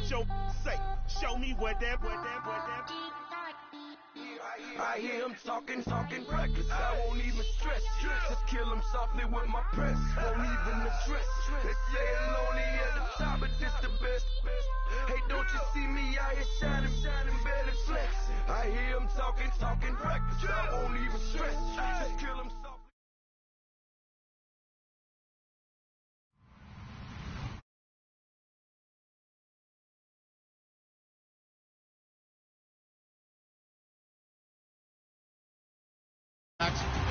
Show me what that. I hear him talking reckless. I won't even stress. Just kill him softly with my press. Won't even address. They say it's lonely at the top, but this the best. Hey, don't you see me out here shining, better flex. I hear him talking reckless. I won't even stress. Just kill him softly.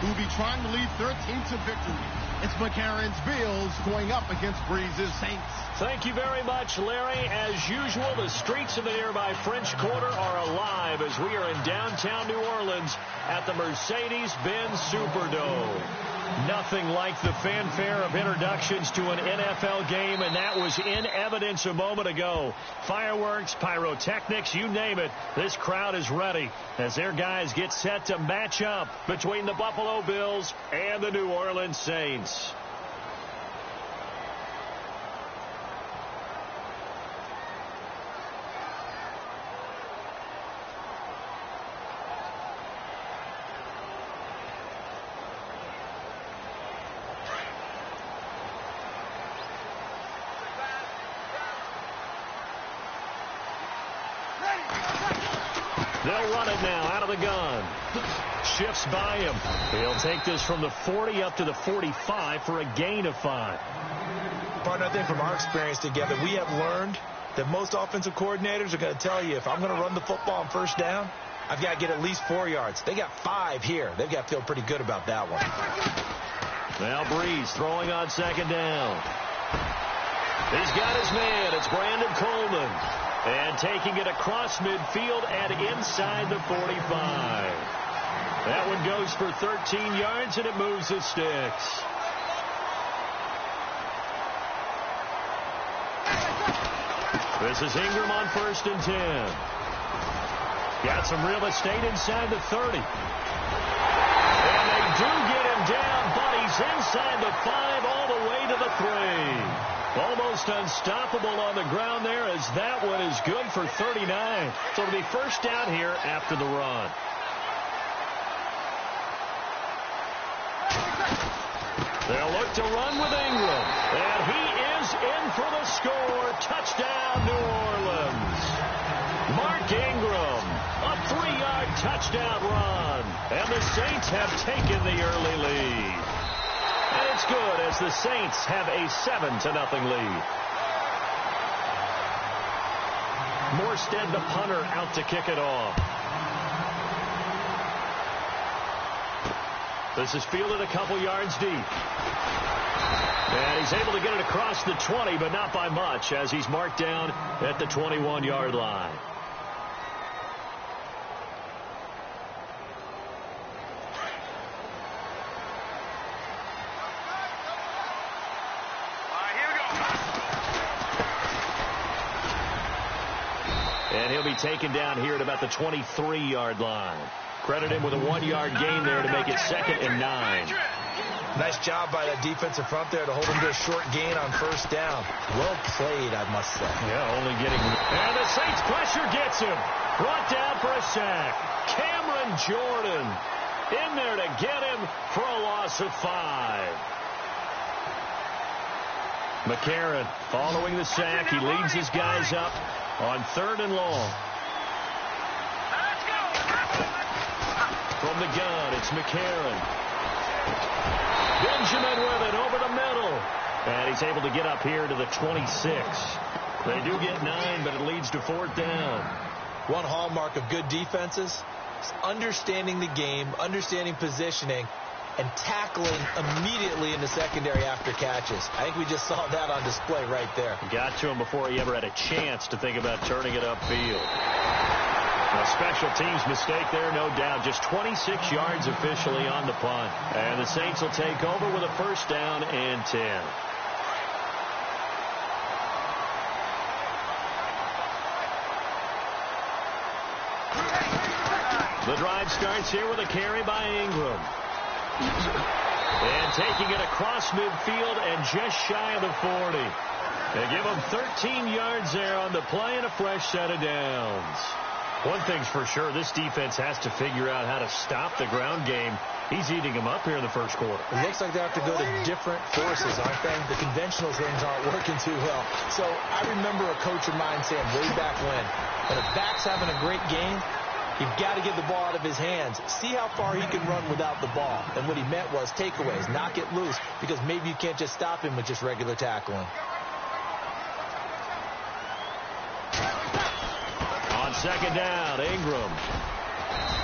Who will be trying to lead 13 to victory. It's McCarron's Bills going up against Breeze's Saints. Thank you very much, Larry. As usual, the streets of the nearby French Quarter are alive as we are in downtown New Orleans at the Mercedes-Benz Superdome. Nothing like the fanfare of introductions to an NFL game, and that was in evidence a moment ago. Fireworks, pyrotechnics, you name it. This crowd is ready as their guys get set to match up between the Buffalo Bills and the New Orleans Saints. They'll run it now out of the gun. Shifts by him. He'll take this from the 40 up to the 45 for a gain of 5. Partner, I think from our experience together, we have learned that most offensive coordinators are going to tell you, if I'm going to run the football on first down, I've got to get at least 4 yards. They got 5 here. They've got to feel pretty good about that one. Now Breeze throwing on second down. He's got his man. It's Brandon Coleman. And taking it across midfield and inside the 45. That one goes for 13 yards, and it moves the sticks. This is Ingram on 1st and 10. Got some real estate inside the 30. And they do get him down, but he's inside the 5 all the way to the 3. Almost unstoppable on the ground there, as that one is good for 39. So it'll be first down here after the run. They'll look to run with Ingram. And he is in for the score. Touchdown, New Orleans. Mark Ingram, a 3-yard touchdown run. And the Saints have taken the early lead. And it's good as the Saints have a 7-0 lead. Morstead, the punter, out to kick it off. This is fielded a couple yards deep. And he's able to get it across the 20, but not by much, as he's marked down at the 21-yard line. And he'll be taken down here at about the 23-yard line. Credit him with a 1-yard gain there to make it 2nd and 9. Nice job by that defensive front there to hold him to a short gain on first down. Well played, I must say. Yeah, only getting... And the Saints pressure gets him. Brought down for a sack. Cameron Jordan in there to get him for a loss of 5. McCarron following the sack. He leads his guys up on 3rd and long. From the gun, it's McCarron. Benjamin with it over the middle. And he's able to get up here to the 26. They do get 9, but it leads to 4th down. One hallmark of good defenses is understanding the game, understanding positioning, and tackling immediately in the secondary after catches. I think we just saw that on display right there. Got to him before he ever had a chance to think about turning it upfield. A special teams mistake there, no doubt. Just 26 yards officially on the punt. And the Saints will take over with a 1st down and 10. The drive starts here with a carry by Ingram. And taking it across midfield and just shy of the 40. They give him 13 yards there on the play and a fresh set of downs. One thing's for sure, this defense has to figure out how to stop the ground game. He's eating them up here in the first quarter. It looks like they have to go to different forces, aren't they? The conventional things aren't working too well. So I remember a coach of mine saying way back when a back's having a great game, you've got to get the ball out of his hands. See how far he can run without the ball. And what he meant was takeaways, knock it loose, because maybe you can't just stop him with just regular tackling. On second down, Ingram.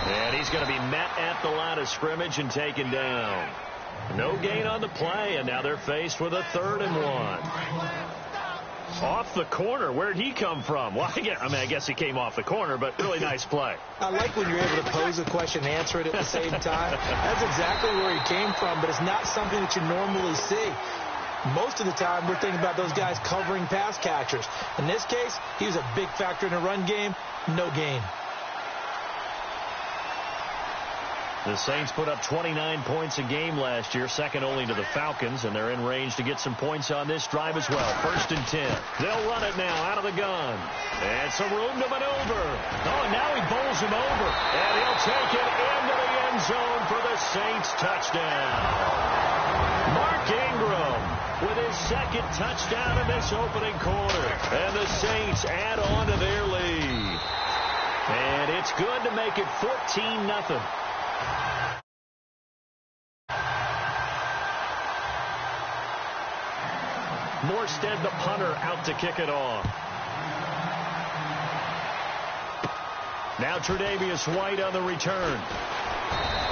And he's going to be met at the line of scrimmage and taken down. No gain on the play, and now they're faced with a 3rd and 1. Off the corner. Where'd he come from? Well, I guess he came off the corner, but really nice play. I like when you're able to pose a question and answer it at the same time. That's exactly where he came from, but it's not something that you normally see. Most of the time, we're thinking about those guys covering pass catchers. In this case, he was a big factor in the run game. No gain. The Saints put up 29 points a game last year, second only to the Falcons, and they're in range to get some points on this drive as well. 1st and 10. They'll run it now out of the gun. And some room to maneuver. Oh, and now he bowls him over. And he'll take it into the end zone for the Saints touchdown. Mark Ingram with his 2nd touchdown in this opening quarter. And the Saints add on to their lead. And it's good to make it 14-0. Morstead, the punter, out to kick it off. Now Tre'Davious White on the return.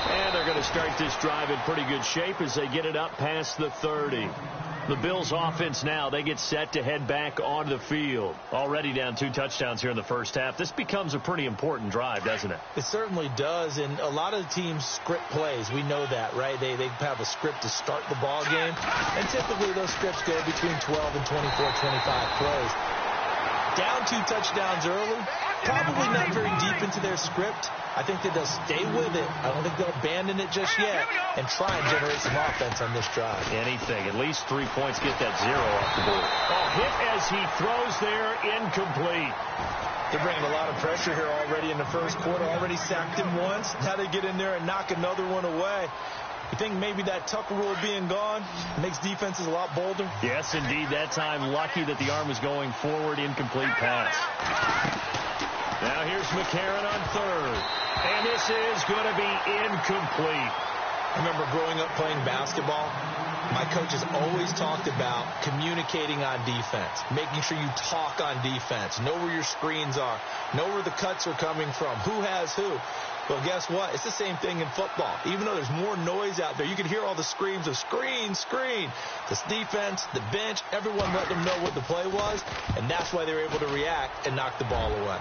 And they're going to start this drive in pretty good shape as they get it up past the 30. The Bills offense now, they get set to head back onto the field. Already down 2 touchdowns here in the first half. This becomes a pretty important drive, doesn't it? It certainly does, and a lot of the teams script plays. We know that, right? They have a script to start the ball game, and typically those scripts go between 12 and 24, 25 plays. Down 2 touchdowns early, probably not very deep into their script. I think that they'll stay with it. I don't think they'll abandon it just yet and try and generate some offense on this drive. Anything. At least 3 points, get that 0 off the board. Hit as he throws there, incomplete. They're bringing a lot of pressure here already in the first quarter. Already sacked him once. Now they get in there and knock another one away. You think maybe that Tucker rule being gone makes defenses a lot bolder? Yes, indeed. That time, lucky that the arm was going forward, incomplete pass. Now here's McCarron on 3rd. And this is going to be incomplete. I remember growing up playing basketball. My coaches always talked about communicating on defense, making sure you talk on defense, know where your screens are, know where the cuts are coming from, who has who. Well, guess what? It's the same thing in football. Even though there's more noise out there, you can hear all the screams of screen, screen. This defense, the bench, everyone let them know what the play was, and that's why they were able to react and knock the ball away.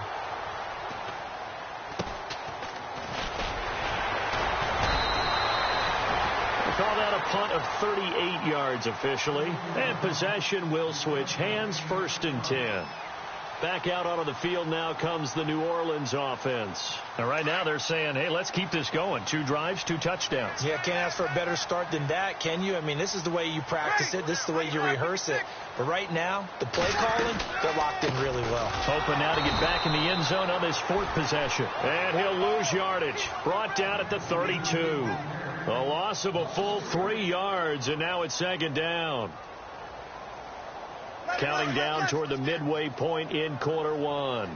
Call that a punt of 38 yards officially. And possession will switch hands. 1st and 10. Back out onto the field now comes the New Orleans offense. And right now they're saying, hey, let's keep this going. 2 drives, 2 touchdowns. Yeah, can't ask for a better start than that, can you? I mean, this is the way you practice it. This is the way you rehearse it. But right now, the play calling, they're locked in really well. Hoping now to get back in the end zone on this 4th possession. And he'll lose yardage. Brought down at the 32. A loss of a full 3 yards, and now it's 2nd down. Counting down toward the midway point in quarter 1.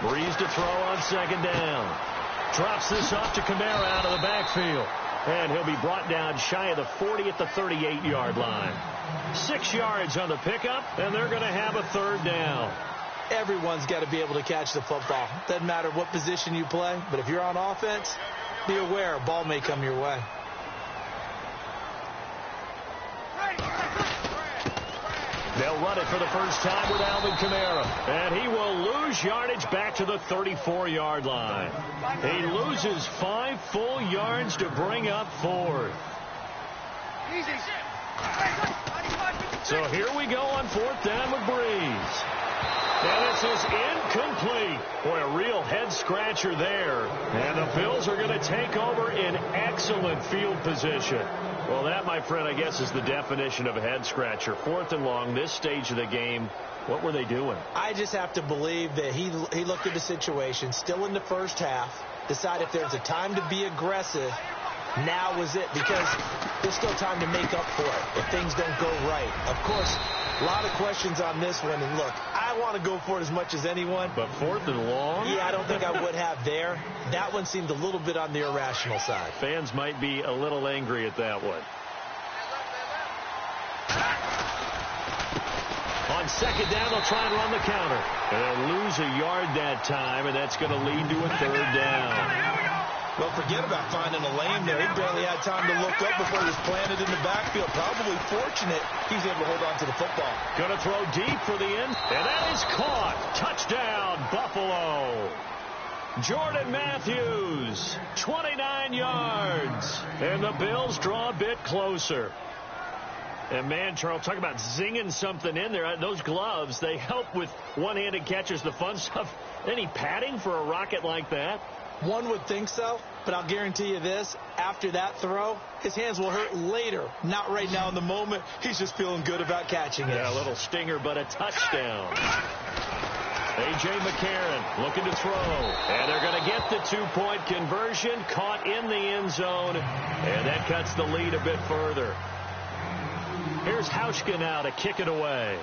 Breeze to throw on 2nd down. Drops this off to Kamara out of the backfield. And he'll be brought down shy of the 40 at the 38-yard line. 6 yards on the pickup, and they're going to have a 3rd down. Everyone's got to be able to catch the football. Doesn't matter what position you play, but if you're on offense, be aware a ball may come your way. They'll run it for the first time with Alvin Kamara. And he will lose yardage back to the 34-yard line. He loses 5 full yards to bring up 4th. So here we go on 4th down with Breeze. And this is incomplete. Boy, a real head-scratcher there. And the Bills are going to take over in excellent field position. Well, that, my friend, I guess is the definition of a head-scratcher. 4th and long, this stage of the game. What were they doing? I just have to believe that he looked at the situation, still in the first half, decided if there's a time to be aggressive, now was it, because there's still time to make up for it if things don't go right. Of course, a lot of questions on this one, and look, I want to go for it as much as anyone. But 4th and long? Yeah, I don't think I would have there. That one seemed a little bit on the irrational side. Fans might be a little angry at that one. On 2nd down, they'll try and run the counter. And they'll lose a yard that time, and that's going to lead to a 3rd down. Well, forget about finding a lane there. He barely had time to look up before he was planted in the backfield. Probably fortunate he's able to hold on to the football. Going to throw deep for the end, and that is caught. Touchdown, Buffalo. Jordan Matthews, 29 yards. And the Bills draw a bit closer. And, man, Charles, talk about zinging something in there. Those gloves, they help with one-handed catches, the fun stuff. Any padding for a rocket like that? One would think so, but I'll guarantee you this. After that throw, his hands will hurt later. Not right now in the moment. He's just feeling good about catching it. Yeah, a little stinger, but a touchdown. A.J. McCarron looking to throw. And they're going to get the 2-point conversion. Caught in the end zone. And that cuts the lead a bit further. Here's Hauschka now to kick it away.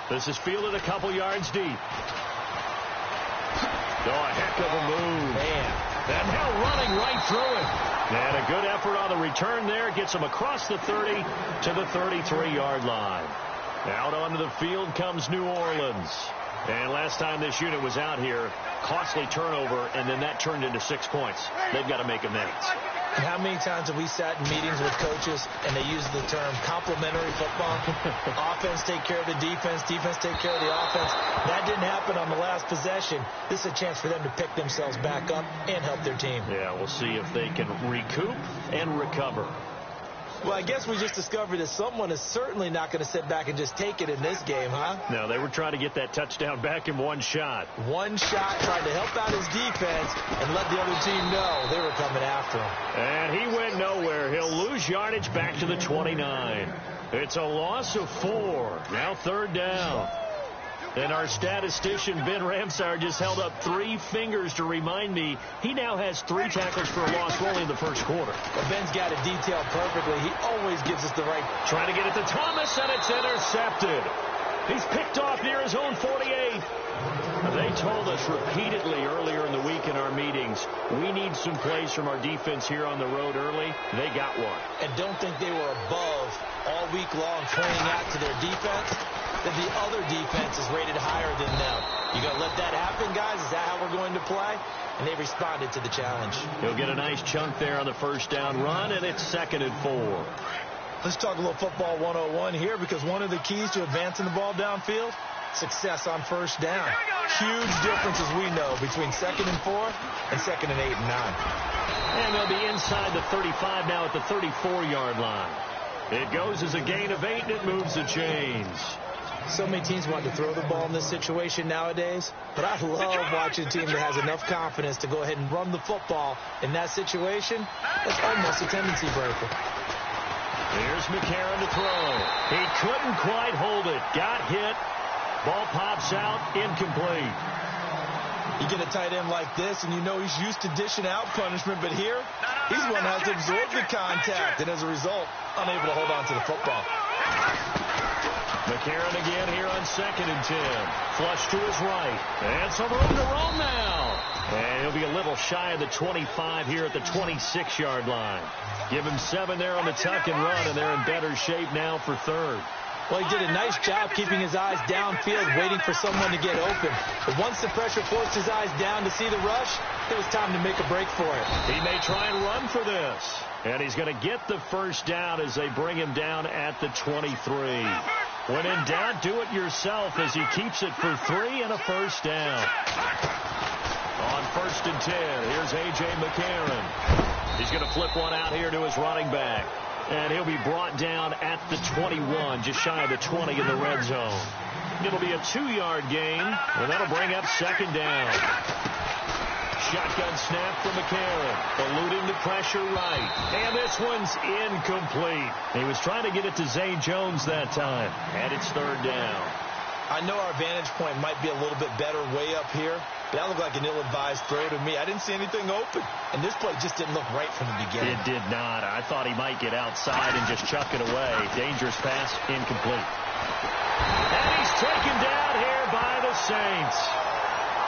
This is fielded a couple yards deep. Oh, a heck of a move. Man. And now running right through it. And a good effort on the return there. Gets him across the 30 to the 33-yard line. Out onto the field comes New Orleans. And last time this unit was out here, costly turnover, and then that turned into 6 points. They've got to make amends. And how many times have we sat in meetings with coaches and they use the term complementary football? Offense take care of the defense, defense take care of the offense. That didn't happen on the last possession. This is a chance for them to pick themselves back up and help their team. Yeah, we'll see if they can recoup and recover. Well, I guess we just discovered that someone is certainly not going to sit back and just take it in this game, huh? No, they were trying to get that touchdown back in one shot. One shot, trying to help out his defense and let the other team know they were coming after him. And he went nowhere. He'll lose yardage back to the 29. It's a loss of 4. Now 3rd down. And our statistician, Ben Ramsauer, just held up 3 fingers to remind me he now has 3 tackles for a loss only in the first quarter. Well, Ben's got it detailed perfectly. He always gives us the right. Trying to get it to Thomas, and it's intercepted. He's picked off near his own 48. They told us repeatedly earlier in the week in our meetings, we need some plays from our defense here on the road early. They got one. And don't think they were above all week long pointing out to their defense that the other defense is rated higher than them. You got to let that happen, guys? Is that how we're going to play? And they responded to the challenge. He'll get a nice chunk there on the first down run, and it's 2nd and 4. Let's talk a little football 101 here, because one of the keys to advancing the ball downfield, success on first down. Huge difference, as we know, between 2nd and 4 and 2nd and 8 and 9. And they'll be inside the 35 now at the 34-yard line. It goes as a gain of 8, and it moves the chains. So many teams want to throw the ball in this situation nowadays, but I love watching a team that has enough confidence to go ahead and run the football in that situation. That's almost a tendency breaker. Here's McCarron to throw. He couldn't quite hold it. Got hit. Ball pops out. Incomplete. You get a tight end like this, and you know he's used to dishing out punishment, but here, he's one that has to absorb the contact, and as a result, unable to hold on to the football. McCarron again here on 2nd and 10. Flush to his right. And some room to roam now. And he'll be a little shy of the 25 here at the 26-yard line. Give him 7 there on the tuck and run, and they're in better shape now for 3rd. Well, he did a nice job keeping his eyes downfield, waiting for someone to get open. But once the pressure forced his eyes down to see the rush, it was time to make a break for it. He may try and run for this. And he's going to get the first down as they bring him down at the 23. When in doubt, do it yourself as he keeps it for 3 and a first down. On 1st and 10, here's A.J. McCarron. He's going to flip one out here to his running back. And he'll be brought down at the 21, just shy of the 20 in the red zone. It'll be a 2-yard gain, and that'll bring up second down. Shotgun snap from McCarron, eluding the pressure right. And this one's incomplete. He was trying to get it to Zay Jones that time, and it's third down. I know our vantage point might be a little bit better way up here, but that looked like an ill-advised throw to me. I didn't see anything open, and this play just didn't look right from the beginning. It did not. I thought he might get outside and just chuck it away. Dangerous pass, incomplete. And he's taken down here by the Saints.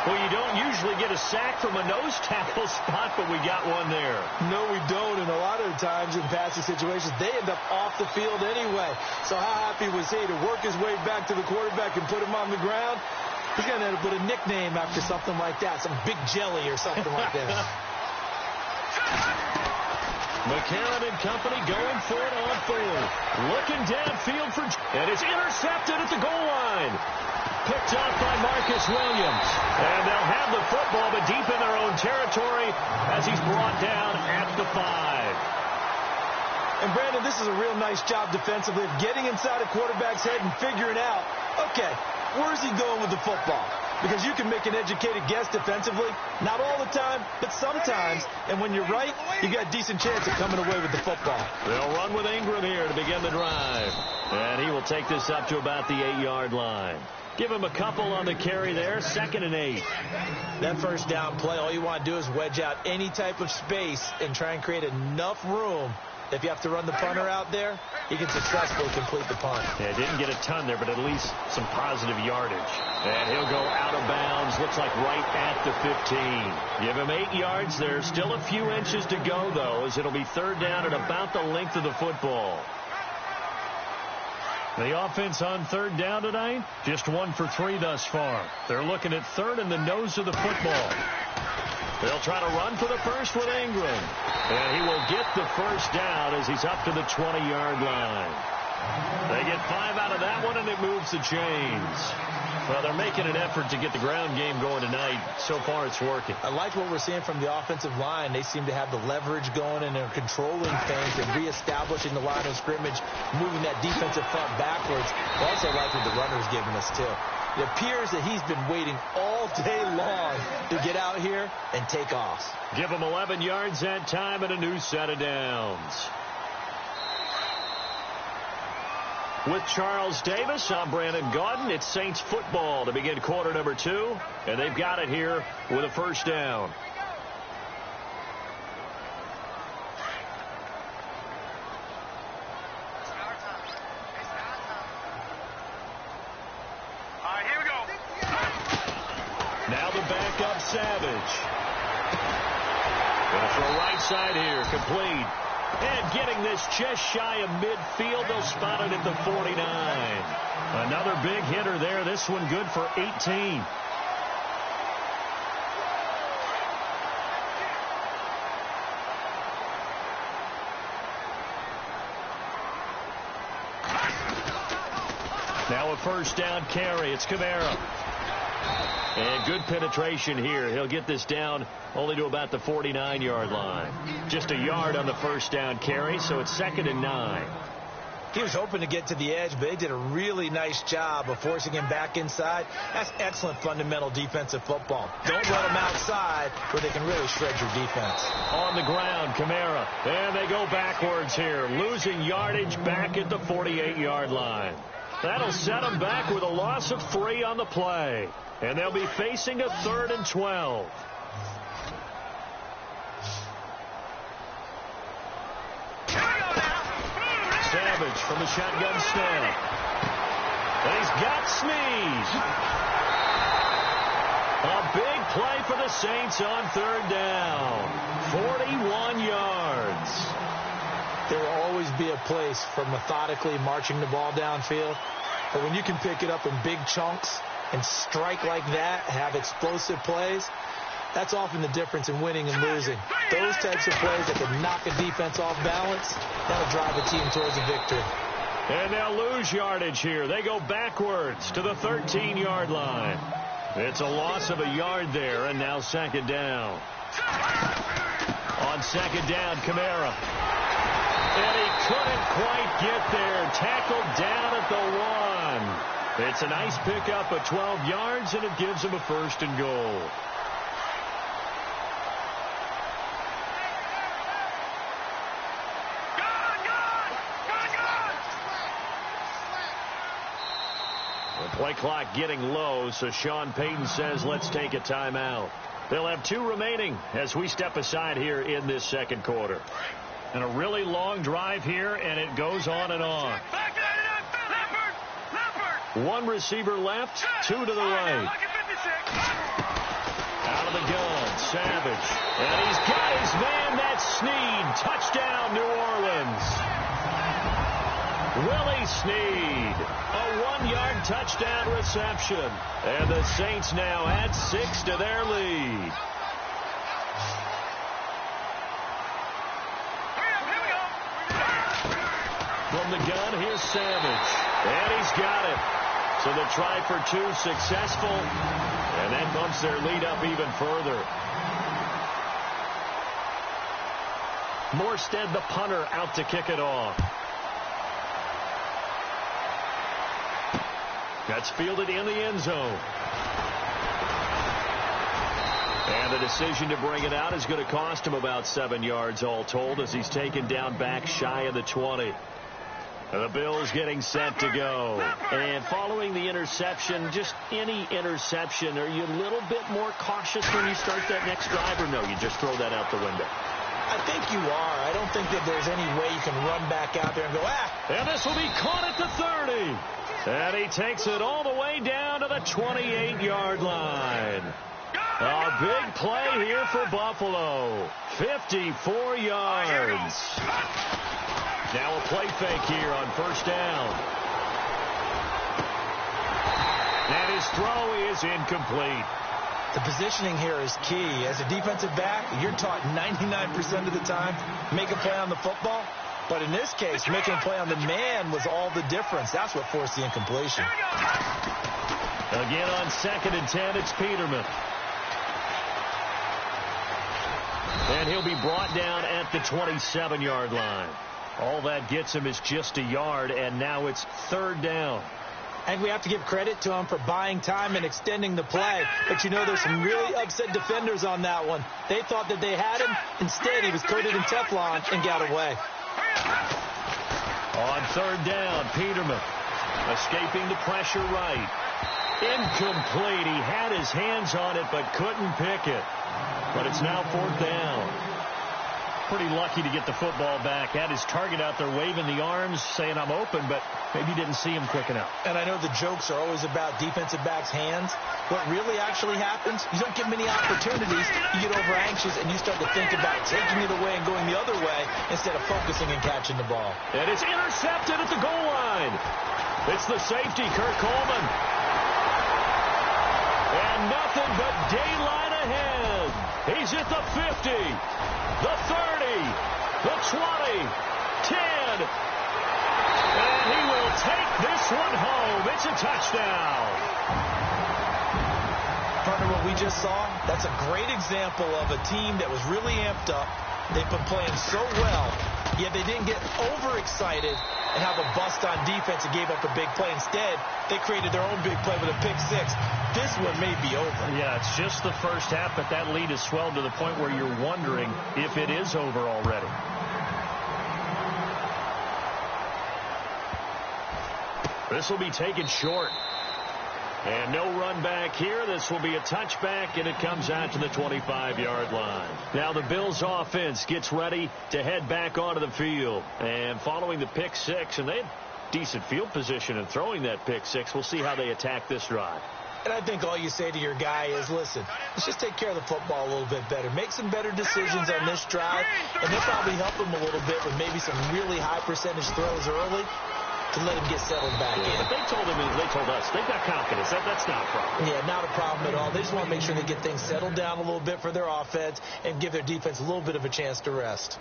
Well, you don't usually get a sack from a nose tackle spot, but we got one there. No, we don't, and a lot of the times in passing situations, they end up off the field anyway. So how happy was he to work his way back to the quarterback and put him on the ground? He's going to end up with a nickname after something like that, some Big Jelly or something like that. McCarron and company going for it on third. Looking downfield for... And it's intercepted at the goal line. Picked up by Marcus Williams. And they'll have the football, but deep in their own territory as he's brought down at the 5. And, Brandon, this is a real nice job defensively of getting inside a quarterback's head and figuring out, okay, where's he going with the football? Because you can make an educated guess defensively. Not all the time, but sometimes. And when you're right, you got a decent chance of coming away with the football. They'll run with Ingram here to begin the drive. And he will take this up to about the 8-yard line. Give him a couple on the carry there, 2nd and 8. That first down play, all you want to do is wedge out any type of space and try and create enough room. If you have to run the punter out there, he can successfully complete the punt. Yeah, didn't get a ton there, but at least some positive yardage. And he'll go out of bounds, looks like right at the 15. Give him 8 yards there. Still a few inches to go, though, as it'll be third down at about the length of the football. The offense on third down tonight, just 1 for 3 thus far. They're looking at third in the nose of the football. They'll try to run for the first with Ingram. And he will get the first down as he's up to the 20-yard line. They get 5 out of that one, and it moves the chains. Well, they're making an effort to get the ground game going tonight. So far, it's working. I like what we're seeing from the offensive line. They seem to have the leverage going, and they're controlling things and reestablishing the line of scrimmage, moving that defensive front backwards. I also like what the runner's giving us, too. It appears that he's been waiting all day long to get out here and take off. Give him 11 yards that time and a new set of downs. With Charles Davis, I'm Brandon Gaudin. It's Saints football to begin quarter number 2, and they've got it here with a first down. Now the backup Savage. Going to throw right side here, complete. And getting this just shy of midfield, they'll spot it at the 49. Another big hitter there. This one good for 18. Now a first down carry. It's Kamara. And good penetration here. He'll get this down only to about the 49-yard line. Just a yard on the first down carry, so it's 2nd and 9. He was hoping to get to the edge, but they did a really nice job of forcing him back inside. That's excellent fundamental defensive football. Don't let them outside where they can really shred your defense. On the ground, Kamara. And they go backwards here, losing yardage back at the 48-yard line. That'll set them back with a loss of 3 on the play. And they'll be facing a 3rd and 12. Savage from the shotgun snap. And he's got Snead. A big play for the Saints on 3rd down. 41 yards. There will always be a place for methodically marching the ball downfield. But when you can pick it up in big chunks and strike like that, have explosive plays, that's often the difference in winning and losing. Those types of plays that can knock a defense off balance, that'll drive a team towards a victory. And they'll lose yardage here. They go backwards to the 13-yard line. It's a loss of a yard there, and now 2nd down. On 2nd down, Kamara. And he couldn't quite get there. Tackled down at the 1. It's a nice pickup of 12 yards, and it gives him a 1st and goal. Play clock getting low, so Sean Payton says let's take a timeout. They'll have 2 remaining as we step aside here in this second quarter. And a really long drive here, and it goes on and on. 1 receiver left, 2 to the right. Out of the gun, Savage. And he's got his man, that's Snead. Touchdown, New Orleans. Willie Snead, a 1-yard touchdown reception. And the Saints now add 6 to their lead. From the gun, here's Savage. And he's got it. So the try for 2 successful. And that bumps their lead up even further. Morstead, the punter, out to kick it off. That's fielded in the end zone. And the decision to bring it out is going to cost him about 7 yards all told as he's taken down back shy of the 20. And the Bills getting set to go. And following the interception, just any interception, are you a little bit more cautious when you start that next drive, or no, you just throw that out the window? I think you are. I don't think that there's any way you can run back out there and go, And this will be caught at the 30. And he takes it all the way down to the 28-yard line. A big play here for Buffalo. 54 yards. Now a play fake here on 1st down. And his throw is incomplete. The positioning here is key. As a defensive back, you're taught 99% of the time, make a play on the football. But in this case, making a play on the man was all the difference. That's what forced the incompletion. Again on 2nd and 10, it's Peterman. And he'll be brought down at the 27-yard line. All that gets him is just a yard, and now it's 3rd down. And we have to give credit to him for buying time and extending the play. But you know, there's some really upset defenders on that one. They thought that they had him. Instead, he was coated in Teflon and got away. On 3rd down, Peterman escaping the pressure right. Incomplete. He had his hands on it but couldn't pick it. But it's now 4th down. Pretty lucky to get the football back. Had his target out there waving the arms saying I'm open, but maybe didn't see him quick enough. And I know the jokes are always about defensive backs' hands. What really actually happens, you don't get many opportunities. You get over anxious and you start to think about taking it away and going the other way instead of focusing and catching the ball. And it's intercepted at the goal line. It's the safety, Kurt Coleman. And nothing but daylight ahead. He's at the 50, the 30, the 20, 10. And he will take this one home. It's a touchdown. Partner, what we just saw, that's a great example of a team that was really amped up. They've been playing so well, yet they didn't get overexcited and have a bust on defense and gave up a big play. Instead, they created their own big play with a pick 6. This one may be over. Yeah, it's just the first half, but that lead has swelled to the point where you're wondering if it is over already. This will be taken short. And no run back here. This will be a touchback, and it comes out to the 25-yard line. Now the Bills offense gets ready to head back onto the field. And following the pick 6, and they had decent field position in throwing that pick 6. We'll see how they attack this drive. And I think all you say to your guy is, listen, let's just take care of the football a little bit better. Make some better decisions on this drive, and they'll probably help him a little bit with maybe some really high percentage throws early to let him get settled back in. But they told us, they've got confidence. That's not a problem. Yeah, not a problem at all. They just want to make sure they get things settled down a little bit for their offense and give their defense a little bit of a chance to rest.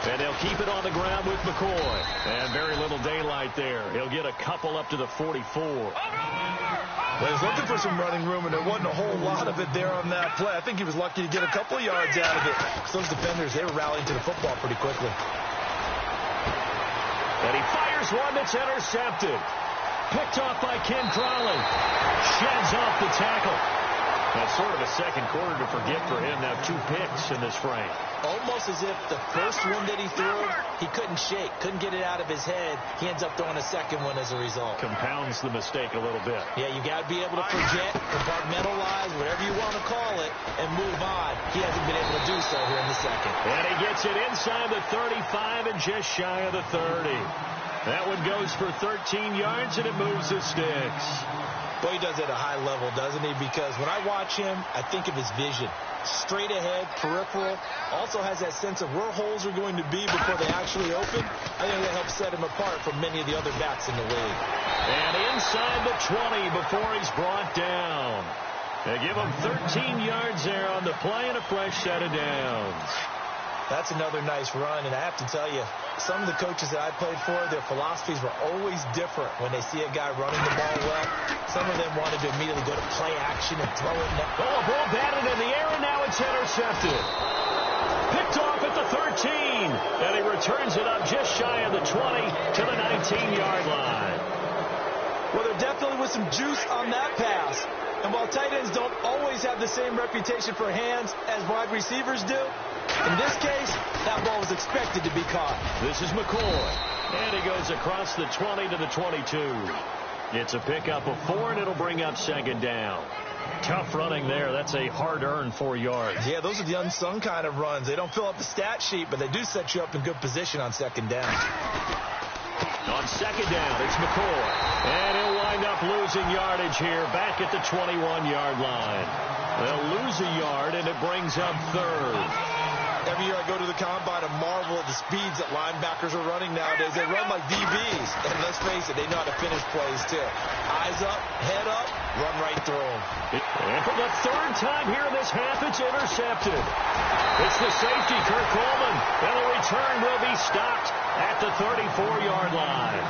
And they'll keep it on the ground with McCoy. And very little daylight there. He'll get a couple up to the 44. Well, he's looking for some running room, and there wasn't a whole lot of it there on that play. I think he was lucky to get a couple of yards out of it. Because those defenders, they were rallying to the football pretty quickly. And he fires one that's intercepted. Picked off by Ken Crawley. Sheds off the tackle. That's sort of a second quarter to forget for him. Now 2 picks in this frame. Almost as if the first one that he threw, he couldn't shake, couldn't get it out of his head. He ends up throwing a second one as a result. Compounds the mistake a little bit. Yeah, you got to be able to project, compartmentalize, whatever you want to call it, and move on. He hasn't been able to do so here in the second. And he gets it inside the 35 and just shy of the 30. That one goes for 13 yards, and it moves the sticks. Boy, he does it at a high level, doesn't he? Because when I watch him, I think of his vision. Straight ahead, peripheral. Also has that sense of where holes are going to be before they actually open. I think that helps set him apart from many of the other backs in the league. And inside the 20 before he's brought down. They give him 13 yards there on the play and a fresh set of downs. That's another nice run, and I have to tell you, some of the coaches that I played for, their philosophies were always different when they see a guy running the ball well. Some of them wanted to immediately go to play action and throw it. Oh, ball batted in the air, and now it's intercepted. Picked off at the 13, and he returns it up just shy of the 20 to the 19-yard line. Well, there definitely was some juice on that pass. And while tight ends don't always have the same reputation for hands as wide receivers do, in this case, that ball was expected to be caught. This is McCoy. And he goes across the 20 to the 22. It's a pickup of 4, and it'll bring up second down. Tough running there. That's a hard-earned 4 yards. Yeah, those are the unsung kind of runs. They don't fill up the stat sheet, but they do set you up in good position on second down. On second down, it's McCoy. And he'll wind up losing yardage here back at the 21-yard line. They'll lose a yard, and it brings up third. Every year I go to the combine and marvel at the speeds that linebackers are running nowadays. They run like DBs. And let's face it, they know how to finish plays, too. Eyes up, head up, run right through them. And for the third time here in this half, it's intercepted. It's the safety, Kirk Coleman. And the return will be stopped at the 34-yard line.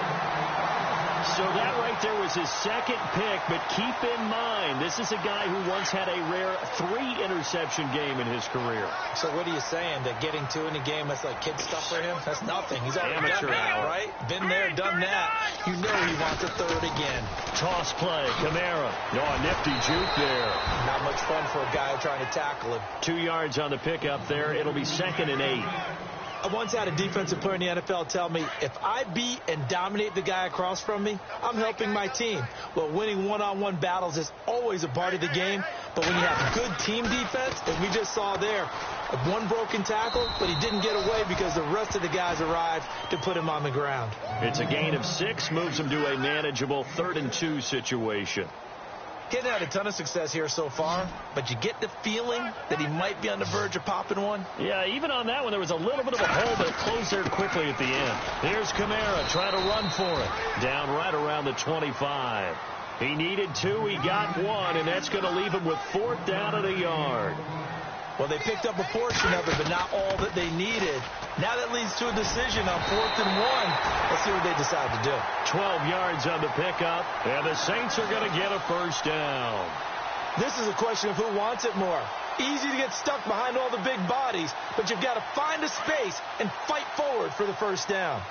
So that right there was his second pick, but keep in mind, this is a guy who once had a rare 3-interception game in his career. So what are you saying, that getting 2 in a game, that's like kid stuff for him? That's nothing. He's already done that, right? Been there, done that. You know he wants a third again. Toss play, Kamara. No, a nifty juke there. Not much fun for a guy trying to tackle him. 2 yards on the pickup there. It'll be 2nd and 8. I once had a defensive player in the NFL tell me, if I beat and dominate the guy across from me, I'm helping my team. Well, winning one-on-one battles is always a part of the game, but when you have good team defense, as we just saw there, one broken tackle, but he didn't get away because the rest of the guys arrived to put him on the ground. It's a gain of 6, moves him to a manageable 3rd and 2 situation. Getting had a ton of success here so far, but you get the feeling that he might be on the verge of popping one. Yeah, even on that one, there was a little bit of a hole, but it closed there quickly at the end. Here's Kamara trying to run for it. Down right around the 25. He needed 2, he got 1, and that's going to leave him with 4th down at a yard. Well, they picked up a portion of it, but not all that they needed. Now that leads to a decision on 4th and 1. Let's see what they decide to do. 12 yards on the pickup, and the Saints are going to get a first down. This is a question of who wants it more. Easy to get stuck behind all the big bodies, but you've got to find a space and fight forward for the first down.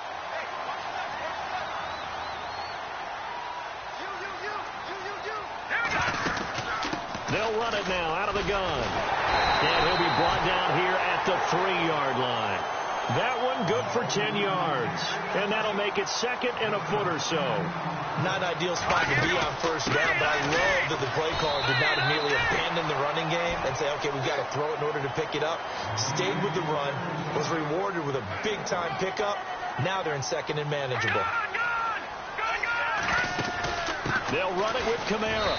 They'll run it now out of the gun. And he'll be brought down here at the 3-yard line. That one good for 10 yards. And that'll make it 2nd and a foot or so. Not an ideal spot to be on first down, but I love that the play caller did not immediately abandon the running game and say, okay, we've got to throw it in order to pick it up. Stayed with the run, was rewarded with a big-time pickup. Now they're in 2nd and manageable. They'll run it with Kamara.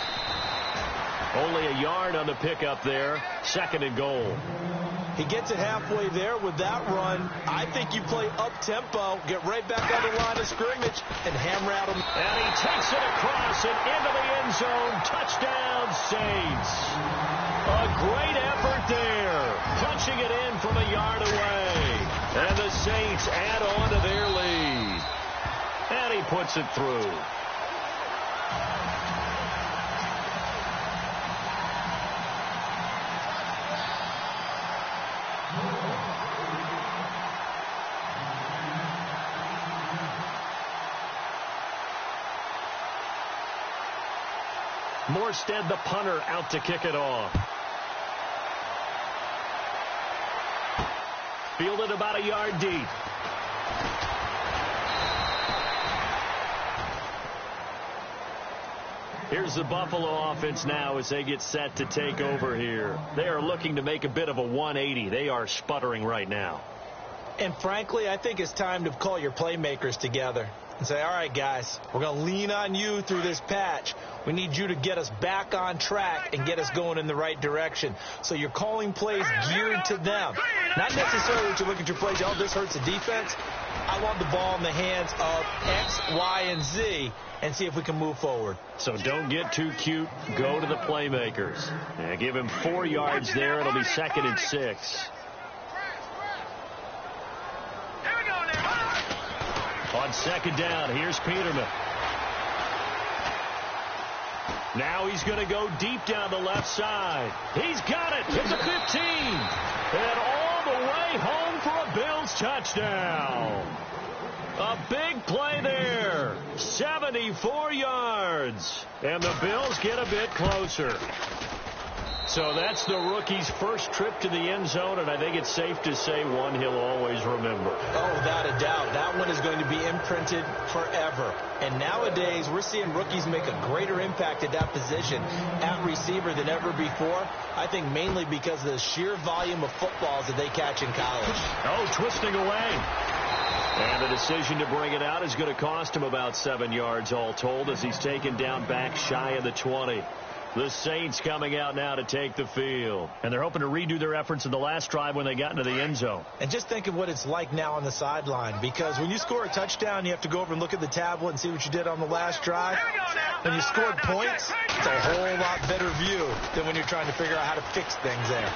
Only a yard on the pickup there. 2nd and goal. He gets it halfway there with that run. I think you play up-tempo, get right back on the line of scrimmage, and hammer out him. And he takes it across and into the end zone. Touchdown, Saints. A great effort there. Punching it in from a yard away. And the Saints add on to their lead. And he puts it through. Morstead, the punter, out to kick it off. Fielded about a yard deep. Here's the Buffalo offense now as they get set to take over here. They are looking to make a bit of a 180. They are sputtering right now. And frankly, I think it's time to call your playmakers together and say, all right, guys, we're going to lean on you through this patch. We need you to get us back on track and get us going in the right direction. So you're calling plays geared to them. Not necessarily that you look at your plays, oh, this hurts the defense. I want the ball in the hands of X, Y, and Z and see if we can move forward. So don't get too cute. Go to the playmakers. Yeah, give him 4 yards there. It'll be 2nd and 6. On 2nd down, here's Peterman. Now he's going to go deep down the left side. He's got it at the 15. And all the way home for a Bills touchdown. A big play there. 74 yards. And the Bills get a bit closer. So that's the rookie's first trip to the end zone, and I think it's safe to say one he'll always remember. Oh, without a doubt. That one is going to be imprinted forever. And nowadays, we're seeing rookies make a greater impact at that position at receiver than ever before. I think mainly because of the sheer volume of footballs that they catch in college. Oh, twisting away. And the decision to bring it out is going to cost him about 7 yards all told as he's taken down back shy of the 20. The Saints coming out now to take the field. And they're hoping to redo their efforts in the last drive when they got into the end zone. And just think of what it's like now on the sideline. Because when you score a touchdown, you have to go over and look at the tablet and see what you did on the last drive. When you scored points, it's a whole lot better view than when you're trying to figure out how to fix things there.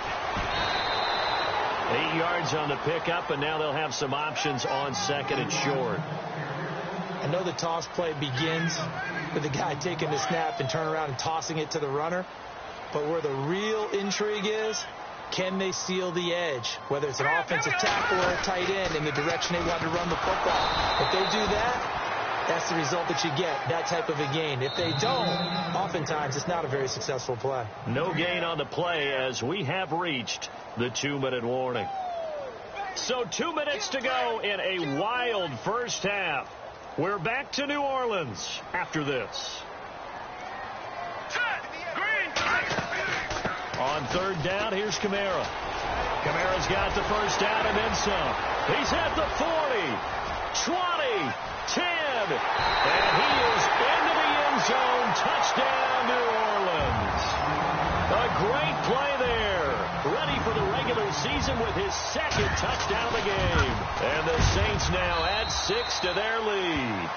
8 yards on the pickup, and now they'll have some options on 2nd and short. I know the toss play begins with the guy taking the snap and turn around and tossing it to the runner. But where the real intrigue is, can they seal the edge? Whether it's an offensive tackle or a tight end in the direction they want to run the football. If they do that, that's the result that you get, that type of a gain. If they don't, oftentimes it's not a very successful play. No gain on the play as we have reached the 2-minute warning. So 2 minutes to go in a wild first half. We're back to New Orleans after this. On 3rd down, here's Kamara. Kamara's got the first down and then some. He's at the 40, 20, 10, and he is into the end zone. Touchdown, New Orleans. A great play there. Ready for the regular season with his 2nd touchdown of the game. And the Saints now add 6 to their lead.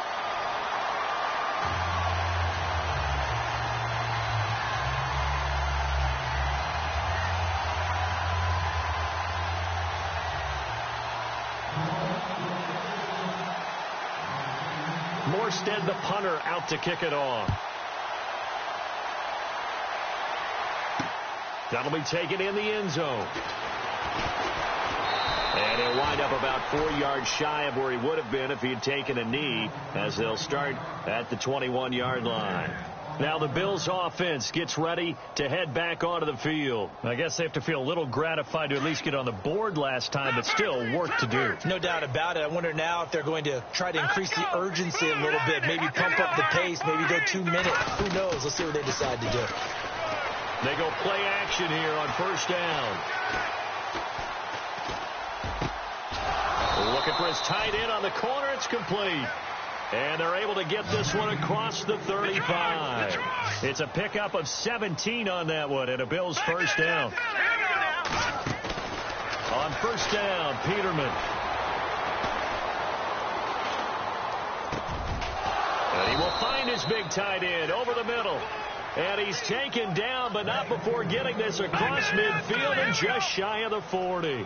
Morstead, the punter, out to kick it off. That'll be taken in the end zone. And he'll wind up about 4 yards shy of where he would have been if he had taken a knee, as they'll start at the 21-yard line. Now the Bills offense gets ready to head back onto the field. I guess they have to feel a little gratified to at least get on the board last time, but still work to do. No doubt about it. I wonder now if they're going to try to increase the urgency a little bit, maybe pump up the pace, maybe go 2 minutes. Who knows? Let's see what they decide to do. They go play action here on 1st down. Looking for his tight end on the corner. It's complete. And they're able to get this one across the 35. It's a pickup of 17 on that one and a Bills first down. On 1st down, Peterman. And he will find his big tight end over the middle. And he's taken down, but not before getting this across midfield and just shy of the 40.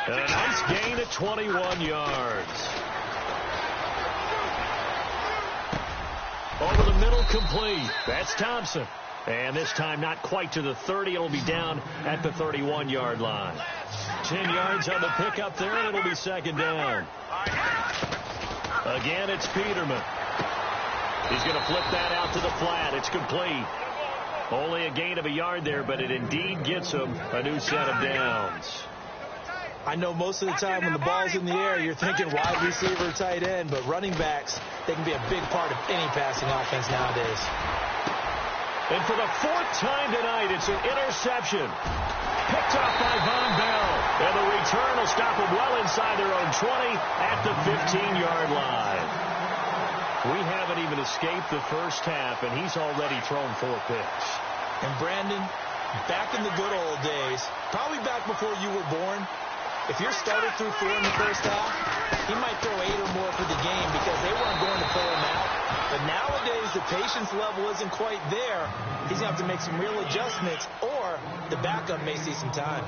A nice gain of 21 yards. Over the middle, complete. That's Thompson. And this time not quite to the 30. It'll be down at the 31-yard line. 10 yards on the pickup there, and it'll be second down. Again, it's Peterman. He's going to flip that out to the flat. It's complete. Only a gain of a yard there, but it indeed gets him a new set of downs. I know most of the time when the ball's in the air, you're thinking wide receiver, tight end, but running backs, they can be a big part of any passing offense nowadays. And for the fourth time tonight, it's an interception. Picked off by Von Bell. And the return will stop them well inside their own 20 at the 15-yard line. We haven't even escaped the first half, and he's already thrown 4 picks. And Brandon, back in the good old days, probably back before you were born, if your starter threw 4 in the first half, he might throw 8 or more for the game because they weren't going to pull him out. But nowadays, the patience level isn't quite there. He's going to have to make some real adjustments, or the backup may see some time.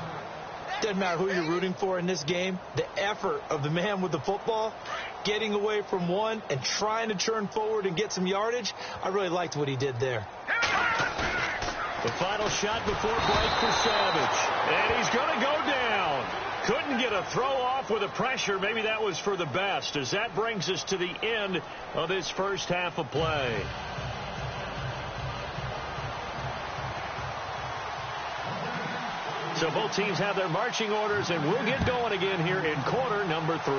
Doesn't matter who you're rooting for in this game. The effort of the man with the football, getting away from one and trying to turn forward and get some yardage, I really liked what he did there. The final shot before break for Savage. And he's going to go down. Couldn't get a throw off with the pressure. Maybe that was for the best, as that brings us to the end of this first half of play. So both teams have their marching orders, and we'll get going again here in quarter number 3.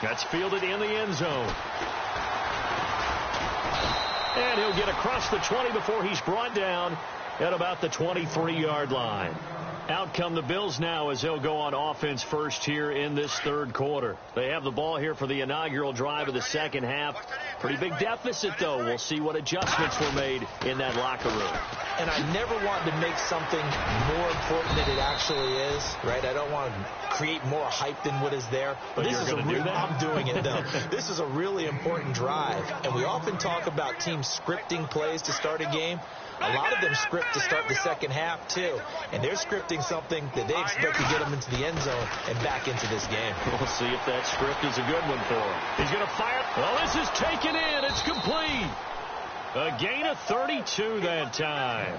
That's fielded in the end zone. And he'll get across the 20 before he's brought down at about the 23-yard line. Out come the Bills now as they'll go on offense first here in this third quarter. They have the ball here for the inaugural drive of the second half. Pretty big deficit, though. We'll see what adjustments were made in that locker room. And I never want to make something more important than it actually is, right? I don't want to create more hype than what is there. But this is a real, I'm doing it, though. This is a really important drive. And we often talk about teams scripting plays to start a game. A lot of them script to start the second half, too. And they're scripting something that they expect to get them into the end zone and back into this game. We'll see if that script is a good one for him. He's going to fire. Well, this is taken in. It's complete. A gain of 32 that time.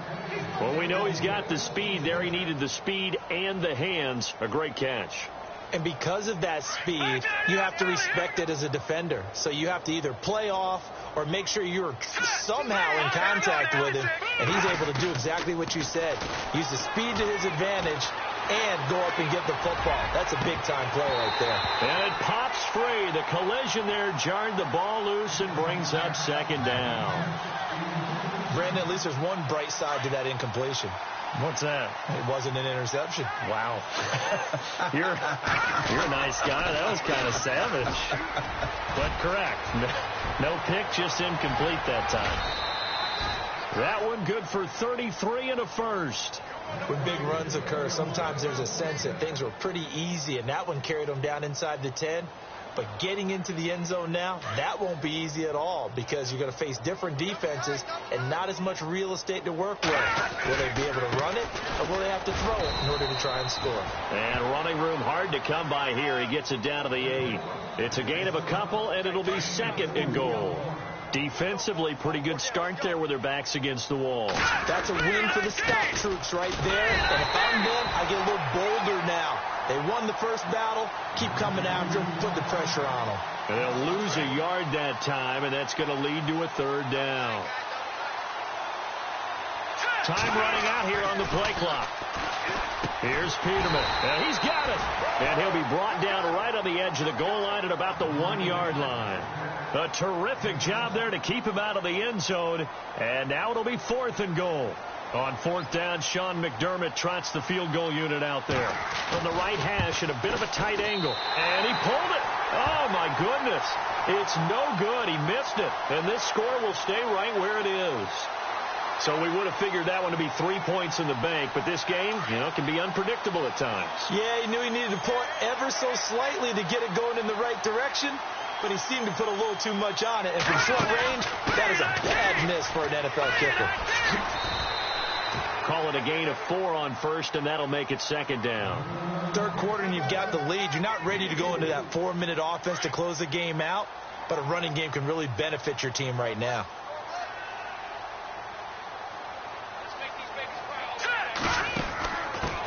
Well, we know he's got the speed there. He needed the speed and the hands. A great catch. And because of that speed, you have to respect it as a defender. So you have to either play off or make sure you're somehow in contact with him, and he's able to do exactly what you said. Use the speed to his advantage and go up and get the football. That's a big-time play right there. And it pops free. The collision there jarred the ball loose and brings up second down. Brandon, at least there's one bright side to that incompletion. What's that? It wasn't an interception. Wow. You're a nice guy. That was kind of savage. But correct. No pick, just incomplete that time. That one good for 33 and a first. When big runs occur, sometimes there's a sense that things were pretty easy, and that one carried them down inside the 10. But getting into the end zone now, that won't be easy at all because you're going to face different defenses and not as much real estate to work with. Will they be able to run it, or will they have to throw it in order to try and score? And running room hard to come by here. He gets it down to the 8. It's a gain of a couple, and it'll be second and goal. Defensively, pretty good start there with their backs against the wall. That's a win for the scout troops right there. And if I'm them, I get a little bolder now. They won the first battle. Keep coming after them. Put the pressure on them. And they'll lose a yard that time, and that's going to lead to a third down. Time running out here on the play clock. Here's Peterman. And he's got it. And he'll be brought down right on the edge of the goal line at about the 1-yard line. A terrific job there to keep him out of the end zone. And now it'll be fourth and goal. On fourth down, Sean McDermott trots the field goal unit out there. From the right hash at a bit of a tight angle. And he pulled it. Oh, my goodness. It's no good. He missed it. And this score will stay right where it is. So we would have figured that one to be 3 points in the bank. But this game, can be unpredictable at times. Yeah, he knew he needed to pull it ever so slightly to get it going in the right direction. But he seemed to put a little too much on it. And from short range, that is a bad miss for an NFL kicker. Call call it a gain of 4 on first, and that'll make it second down. Third quarter, and you've got the lead. You're not ready to go into that 4-minute offense to close the game out, but a running game can really benefit your team right now.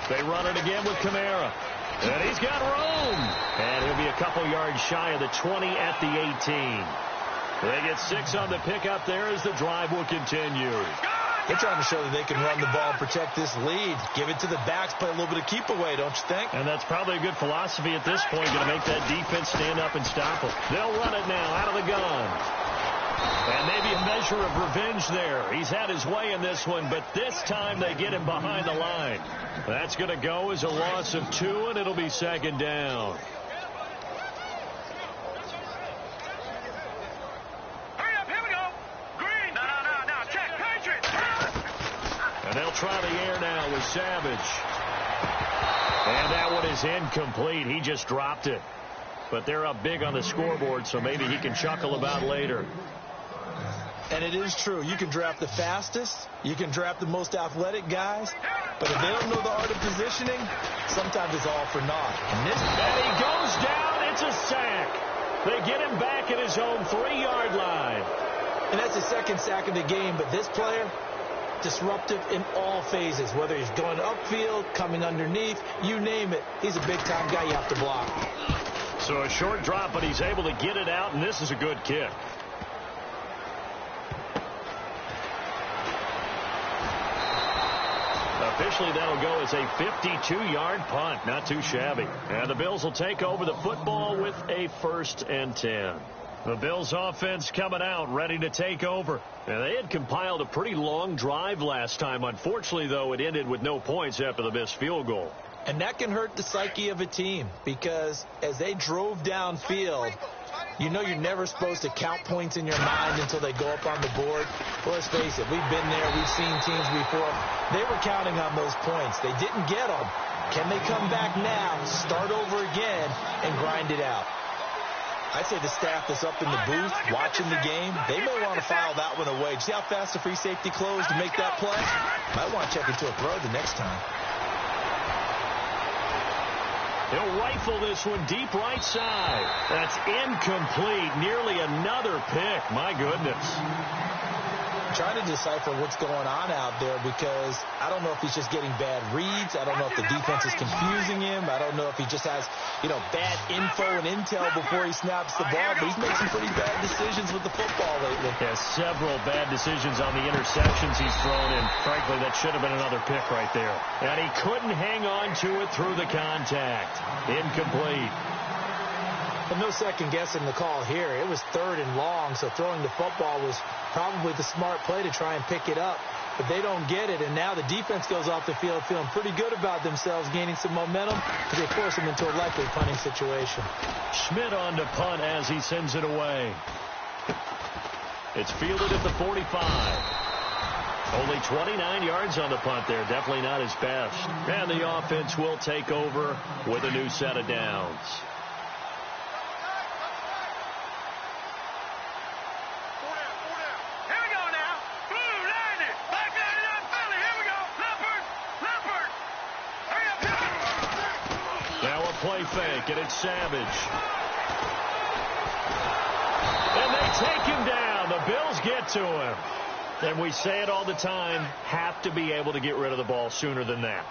They run it again with Kamara. And he's got room. And he'll be a couple yards shy of the 20 at the 18. They get 6 on the pickup there as the drive will continue. They're trying to show that they can run the ball and protect this lead. Give it to the backs, play a little bit of keep away, don't you think? And that's probably a good philosophy at this point, going to make that defense stand up and stop them. They'll run it now out of the gun. And maybe a measure of revenge there. He's had his way in this one, but this time they get him behind the line. That's going to go as a loss of 2, and it'll be second down. Hurry up, here we go. Green. No. Check. Patriots. And they'll try the air now with Savage. And that one is incomplete. He just dropped it. But they're up big on the scoreboard, so maybe he can chuckle about later. And it is true. You can draft the fastest. You can draft the most athletic guys. But if they don't know the art of positioning, sometimes it's all for naught. And he goes down. It's a sack. They get him back at his own 3-yard line. And that's the second sack of the game. But this player, disruptive in all phases. Whether he's going upfield, coming underneath, you name it. He's a big-time guy you have to block. So a short drop, but he's able to get it out, and this is a good kick. Officially, that'll go as a 52-yard punt. Not too shabby. And the Bills will take over the football with a 1st and 10. The Bills offense coming out, ready to take over. And they had compiled a pretty long drive last time. Unfortunately, though, it ended with no points after the missed field goal. And that can hurt the psyche of a team because as they drove downfield, you know you're never supposed to count points in your mind until they go up on the board. Well, let's face it, we've been there. We've seen teams before. They were counting on those points. They didn't get them. Can they come back now, start over again, and grind it out? I'd say the staff that's up in the booth watching the game, they may want to file that one away. See how fast the free safety closed to make that play? Might want to check into a throw the next time. He'll rifle this one deep right side. That's incomplete. Nearly another pick. My goodness. Trying to decipher what's going on out there because I don't know if he's just getting bad reads. I don't know if the defense is confusing him. I don't know if he just has, bad info and intel before he snaps the ball. But he's made some pretty bad decisions with the football lately. Yeah, several bad decisions on the interceptions he's thrown in. Frankly, that should have been another pick right there. And he couldn't hang on to it through the contact. Incomplete. But no second guessing the call here. It was 3rd and long, so throwing the football was probably the smart play to try and pick it up. But they don't get it, and now the defense goes off the field feeling pretty good about themselves, gaining some momentum because they force them into a likely punting situation. Schmidt on to punt as he sends it away. It's fielded at the 45. Only 29 yards on the punt there. Definitely not his best. And the offense will take over with a new set of downs. Play fake, and it's Savage. And they take him down. The Bills get to him. And we say it all the time, have to be able to get rid of the ball sooner than that.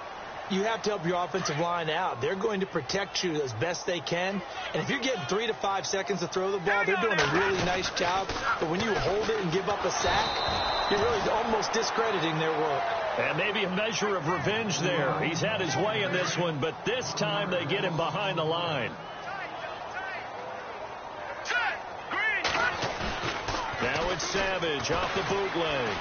You have to help your offensive line out. They're going to protect you as best they can. And if you're getting 3 to 5 seconds to throw the ball, they're doing a really nice job. But when you hold it and give up a sack, you're really almost discrediting their work. And maybe a measure of revenge there. He's had his way in this one, but this time they get him behind the line. Now it's Savage off the bootleg.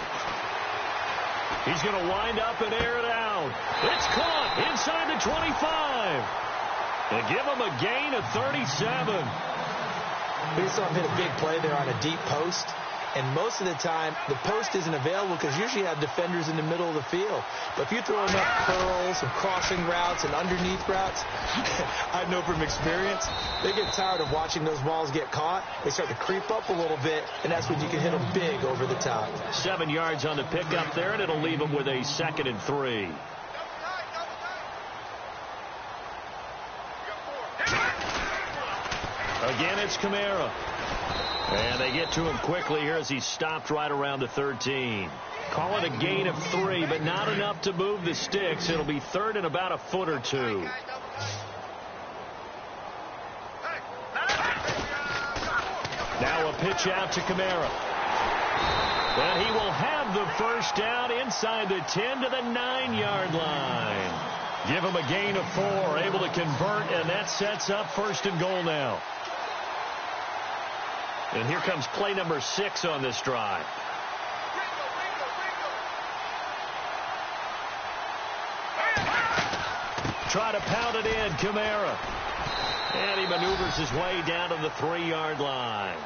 He's going to wind up and air it out. It's caught inside the 25. They give him a gain of 37. We saw him hit a big play there on a deep post. and most of the time the post isn't available because usually you have defenders in the middle of the field. But if you throw enough curls and crossing routes and underneath routes, I know from experience, they get tired of watching those balls get caught. They start to creep up a little bit, and that's when you can hit them big over the top. 7 yards on the pickup there, and it'll leave them with a 2nd and 3. Again, it's Kamara. And they get to him quickly here as he's stopped right around the 13. Call it a gain of 3, but not enough to move the sticks. It'll be 3rd and about a foot or 2. Now a pitch out to Kamara. And he will have the first down inside the 10 to the 9-yard line. Give him a gain of 4, able to convert, and that sets up 1st and goal now. And here comes play number 6 on this drive. Try to pound it in, Kamara. And he maneuvers his way down to the 3-yard line.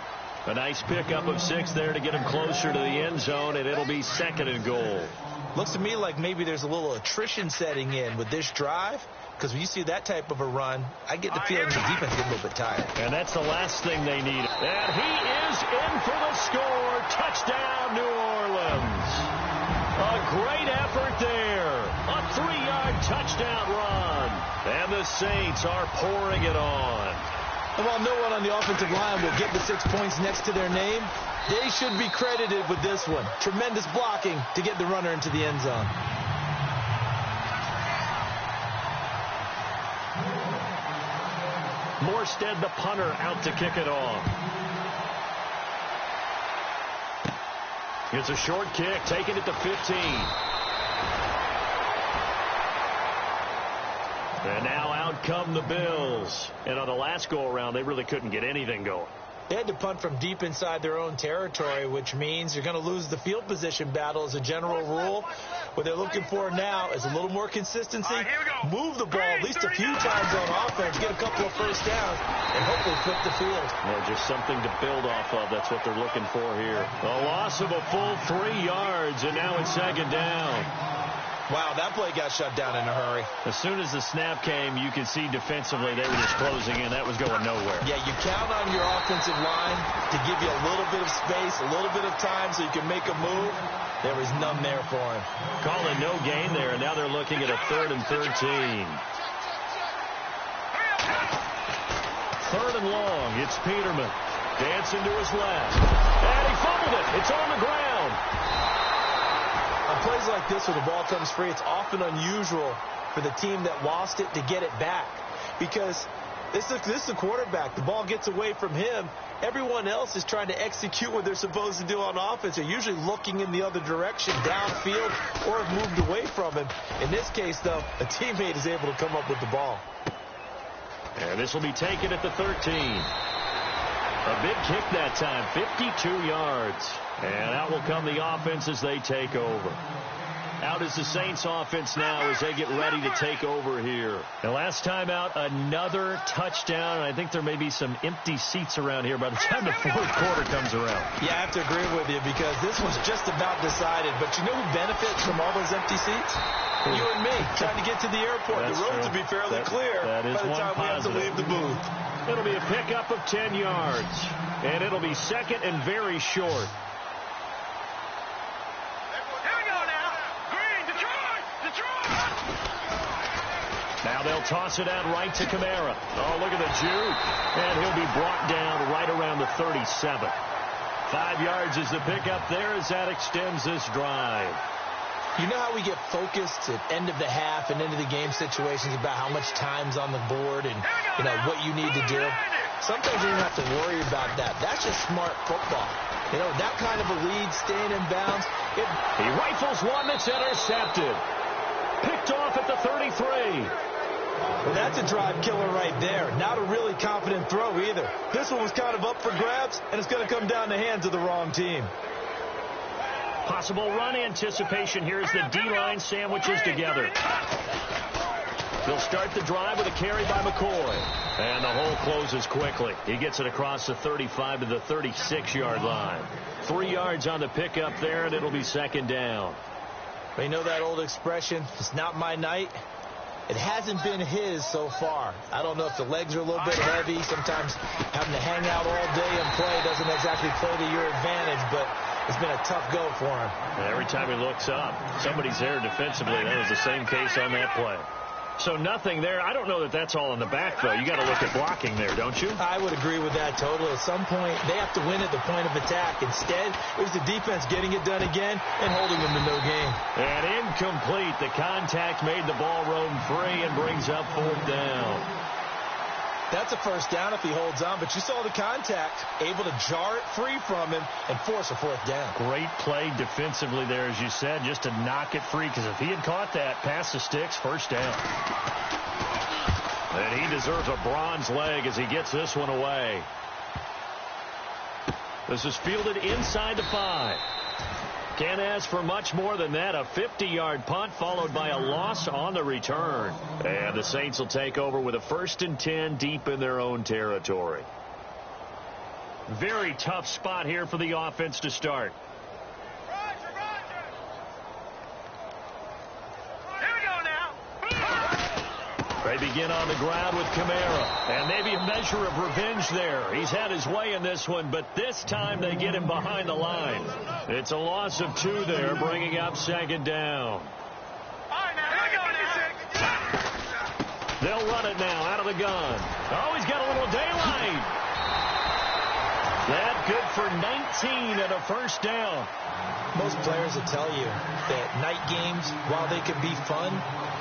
A nice pickup of 6 there to get him closer to the end zone, and it'll be 2nd and goal. Looks to me like maybe there's a little attrition setting in with this drive, because when you see that type of a run, I get the feeling the defense gets a little bit tired. And that's the last thing they need. And he is in for the score. Touchdown, New Orleans. A great effort there. A 3-yard touchdown run. And the Saints are pouring it on. And while no one on the offensive line will get the 6 points next to their name, they should be credited with this one. Tremendous blocking to get the runner into the end zone. Morstead, the punter, out to kick it off. It's a short kick, taking it to 15. And now out come the Bills. And on the last go-around, they really couldn't get anything going. They had to punt from deep inside their own territory, which means you're going to lose the field position battle as a general rule. What they're looking for now is a little more consistency. Move the ball at least a few times on offense, get a couple of first downs, and hopefully flip the field. Well, just something to build off of. That's what they're looking for here. A loss of a full 3 yards, and now it's 2nd down. Wow, that play got shut down in a hurry. As soon as the snap came, you could see defensively they were just closing in. That was going nowhere. Yeah, you count on your offensive line to give you a little bit of space, a little bit of time so you can make a move. There was none there for him. Call it no gain there, and now they're looking at a 3rd and 13. 3rd and long. It's Peterman. Dancing to his left. And he fumbled it. It's on the ground. On plays like this where the ball comes free, it's often unusual for the team that lost it to get it back. Because this is the quarterback. The ball gets away from him. Everyone else is trying to execute what they're supposed to do on offense. They're usually looking in the other direction, downfield, or have moved away from him. In this case, though, a teammate is able to come up with the ball. And this will be taken at the 13. A big kick that time, 52 yards. And out will come the offense as they take over. Out is the Saints offense now as they get ready to take over here. And last time out, another touchdown. I think there may be some empty seats around here by the time the 4th quarter comes around. Yeah, I have to agree with you because this was just about decided. But you know who benefits from all those empty seats? You and me, trying to get to the airport. That's the roads will be fairly clear by the time we have to leave the booth. It'll be a pickup of 10 yards. And it'll be 2nd and very short. Now they'll toss it out right to Kamara. Oh, look at the juke. And he'll be brought down right around the 37. 5 yards is the pickup there as that extends this drive. You know how we get focused at end of the half and into the game situations about how much time's on the board and, you know, what you need to do? Sometimes you don't have to worry about that. That's just smart football. You know, that kind of a lead, staying in bounds. He rifles one that's intercepted. Picked off at the 33. Well, that's a drive killer right there. Not a really confident throw either. This one was kind of up for grabs, and it's going to come down the hands of the wrong team. Possible run anticipation here as the D-line sandwiches together. They'll start the drive with a carry by McCoy. And the hole closes quickly. He gets it across the 35 to the 36-yard line. 3 yards on the pickup there, and it'll be second down. You know that old expression, it's not my night? It hasn't been his so far. I don't know if the legs are a little bit heavy. Sometimes having to hang out all day and play doesn't exactly play to your advantage, but it's been a tough go for him. Every time he looks up, somebody's there defensively. That was the same case on that play. So nothing there. I don't know that that's all in the back, though. You got to look at blocking there, don't you? I would agree with that totally. At some point, they have to win at the point of attack. Instead, it was the defense getting it done again and holding them to no gain. And incomplete. The contact made the ball roam free and brings up fourth down. That's a first down if he holds on, but you saw the contact, able to jar it free from him and force a fourth down. Great play defensively there, as you said, just to knock it free, because if he had caught that, past the sticks, first down. And he deserves a bronze leg as he gets this one away. This is fielded inside the 5. Can't ask for much more than that. A 50-yard punt followed by a loss on the return. And the Saints will take over with a 1st and 10 deep in their own territory. Very tough spot here for the offense to start. They begin on the ground with Kamara, and maybe a measure of revenge there. He's had his way in this one, but this time they get him behind the line. It's a loss of 2 there, bringing up second down. They'll run it now out of the gun. Oh, he's got a little daylight. That good for 19 and a first down. Most players will tell you that night games, while they can be fun,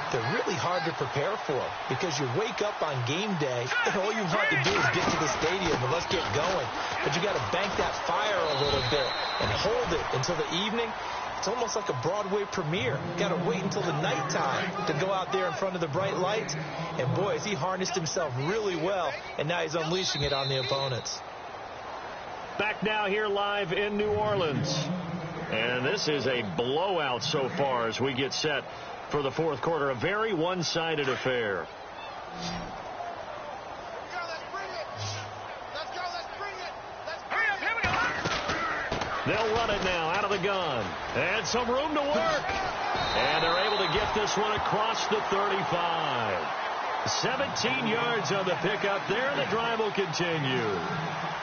they're really hard to prepare for because you wake up on game day and all you want to do is get to the stadium and let's get going. But you got to bank that fire a little bit and hold it until the evening. It's almost like a Broadway premiere. Got to wait until the nighttime to go out there in front of the bright lights. And boy, has he harnessed himself really well, and now he's unleashing it on the opponents. Back now here live in New Orleans. And this is a blowout so far as we get set for the fourth quarter. A very one-sided affair. They'll run it now out of the gun. And some room to work. And they're able to get this one across the 35. 17 yards on the pickup there. The drive will continue.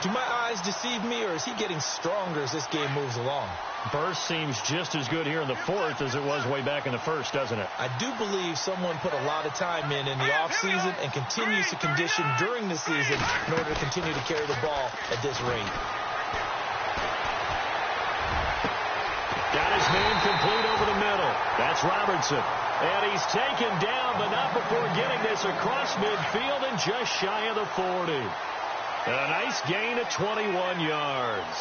Do my eyes deceive me, or is he getting stronger as this game moves along? Burst seems just as good here in the fourth as it was way back in the first, doesn't it? I do believe someone put a lot of time in the offseason and continues to condition during the season in order to continue to carry the ball at this rate. Got his man complete over the middle. That's Robertson. And he's taken down, but not before getting this across midfield and just shy of the 40. A nice gain of 21 yards.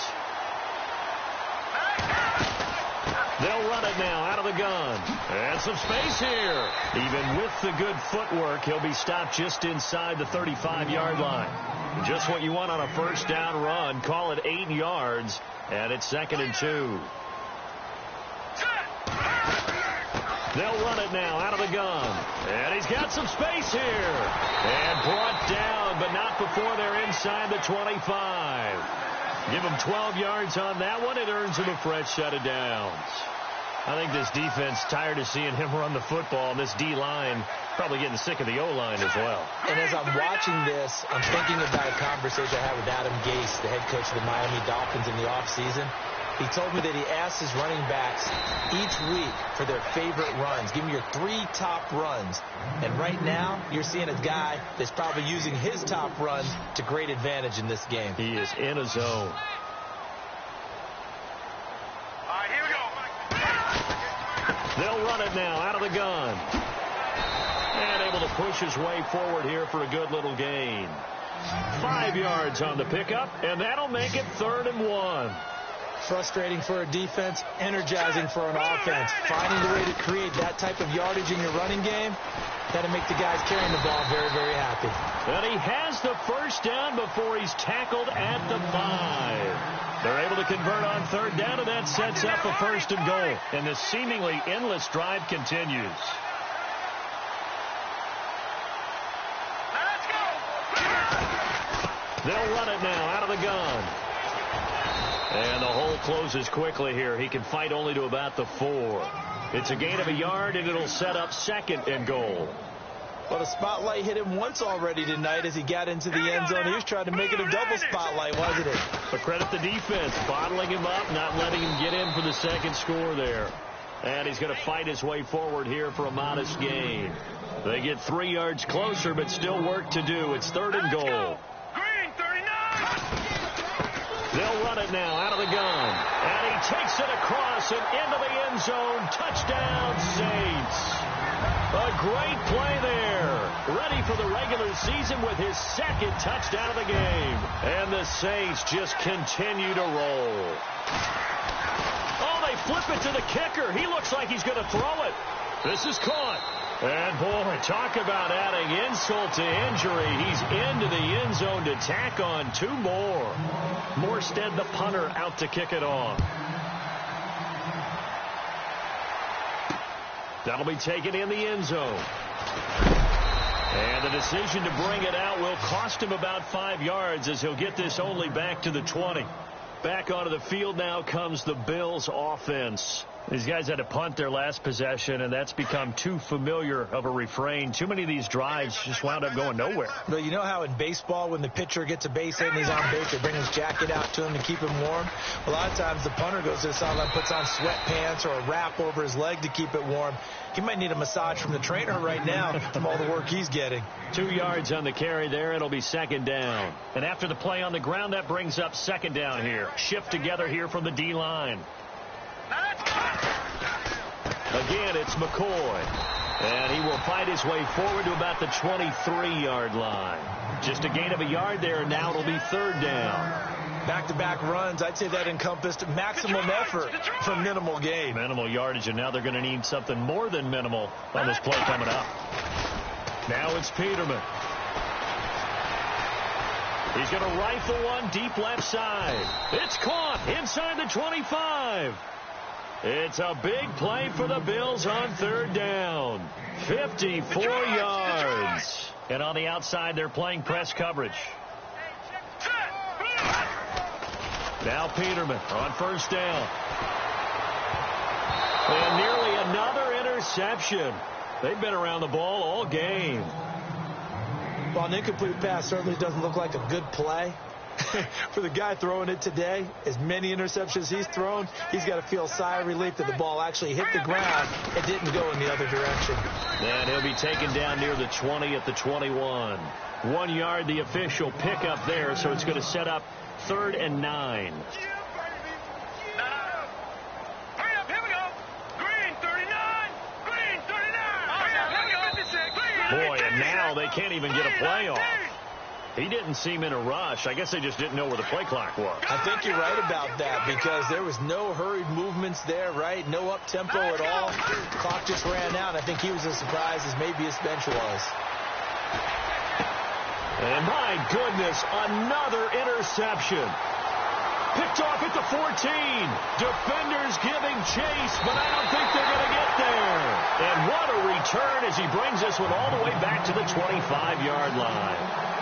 They'll run it now out of the gun. And some space here. Even with the good footwork, he'll be stopped just inside the 35-yard line. Just what you want on a first down run. Call it 8 yards. And it's 2nd and 2. They'll run it now out of the gun. And he's got some space here. And brought down, but not before they're inside the 25. Give him 12 yards on that one. It earns him a fresh set of downs. I think this defense tired of seeing him run the football, and this D-line probably getting sick of the O-line as well. And as I'm watching this, I'm thinking about a conversation I had with Adam Gase, the head coach of the Miami Dolphins, in the offseason. He told me that he asked his running backs each week for their favorite runs. Give me your 3 top runs. And right now, you're seeing a guy that's probably using his top runs to great advantage in this game. He is in a zone. All right, here we go. They'll run it now out of the gun. And able to push his way forward here for a good little gain. 5 yards on the pickup, and that'll make it 3rd and 1. Frustrating for a defense, energizing for an offense. Finding a way to create that type of yardage in your running game, that'll make the guys carrying the ball very, very happy. And he has the first down before he's tackled at the 5. They're able to convert on 3rd down, and that sets up a 1st and goal. And this seemingly endless drive continues. They'll run it now out of the gun. And the hole closes quickly here. He can fight only to about the 4. It's a gain of a yard, and it'll set up 2nd and goal. Well, the spotlight hit him once already tonight as he got into the end zone. He was trying to make it a double spotlight, wasn't it? But credit the defense, bottling him up, not letting him get in for the 2nd score there. And he's going to fight his way forward here for a modest gain. They get 3 yards closer, but still work to do. It's 3rd and goal. Green, 39. They'll run it now out of the gun. And he takes it across and into the end zone. Touchdown, Saints. A great play there. Ready for the regular season with his 2nd touchdown of the game. And the Saints just continue to roll. Oh, they flip it to the kicker. He looks like he's going to throw it. This is caught. And, boy, talk about adding insult to injury. He's into the end zone to tack on 2 more. Morstead, the punter, out to kick it off. That'll be taken in the end zone. And the decision to bring it out will cost him about 5 yards as he'll get this only back to the 20. Back onto the field now comes the Bills offense. These guys had to punt their last possession, and that's become too familiar of a refrain. Too many of these drives just wound up going nowhere. But you know how in baseball, when the pitcher gets a base hit and he's on base, they bring his jacket out to him to keep him warm? A lot of times the punter goes to the sideline, puts on sweatpants or a wrap over his leg to keep it warm. He might need a massage from the trainer right now from all the work he's getting. 2 yards on the carry there. It'll be 2nd down. And after the play on the ground, that brings up 2nd down here. Shift together here from the D-line. Again, it's McCoy. And he will fight his way forward to about the 23-yard line. Just a gain of a yard there, and now it'll be 3rd down. Back-to-back runs, I'd say that encompassed maximum effort for minimal gain. Minimal yardage, and now they're going to need something more than minimal on this play coming up. Now it's Peterman. He's going to rifle one deep left side. It's caught inside the 25. It's a big play for the Bills on 3rd down. 54 yards. And on the outside, they're playing press coverage. Now Peterman on 1st down. And nearly another interception. They've been around the ball all game. Well, an incomplete pass certainly doesn't look like a good play. For the guy throwing it today, as many interceptions he's thrown, he's got to feel a sigh of relief that the ball actually hit the ground and didn't go in the other direction. And he'll be taken down near the 20 at the 21. 1 yard, the official pickup there, so it's going to set up 3rd and 9. Boy, and now they can't even get a play off. He didn't seem in a rush. I guess they just didn't know where the play clock was. I think you're right about that because there was no hurried movements there, right? No up-tempo at all. The clock just ran out. I think he was as surprised as maybe his bench was. And my goodness, another interception. Picked off at the 14. Defenders giving chase, but I don't think they're going to get there. And what a return as he brings this one all the way back to the 25-yard line.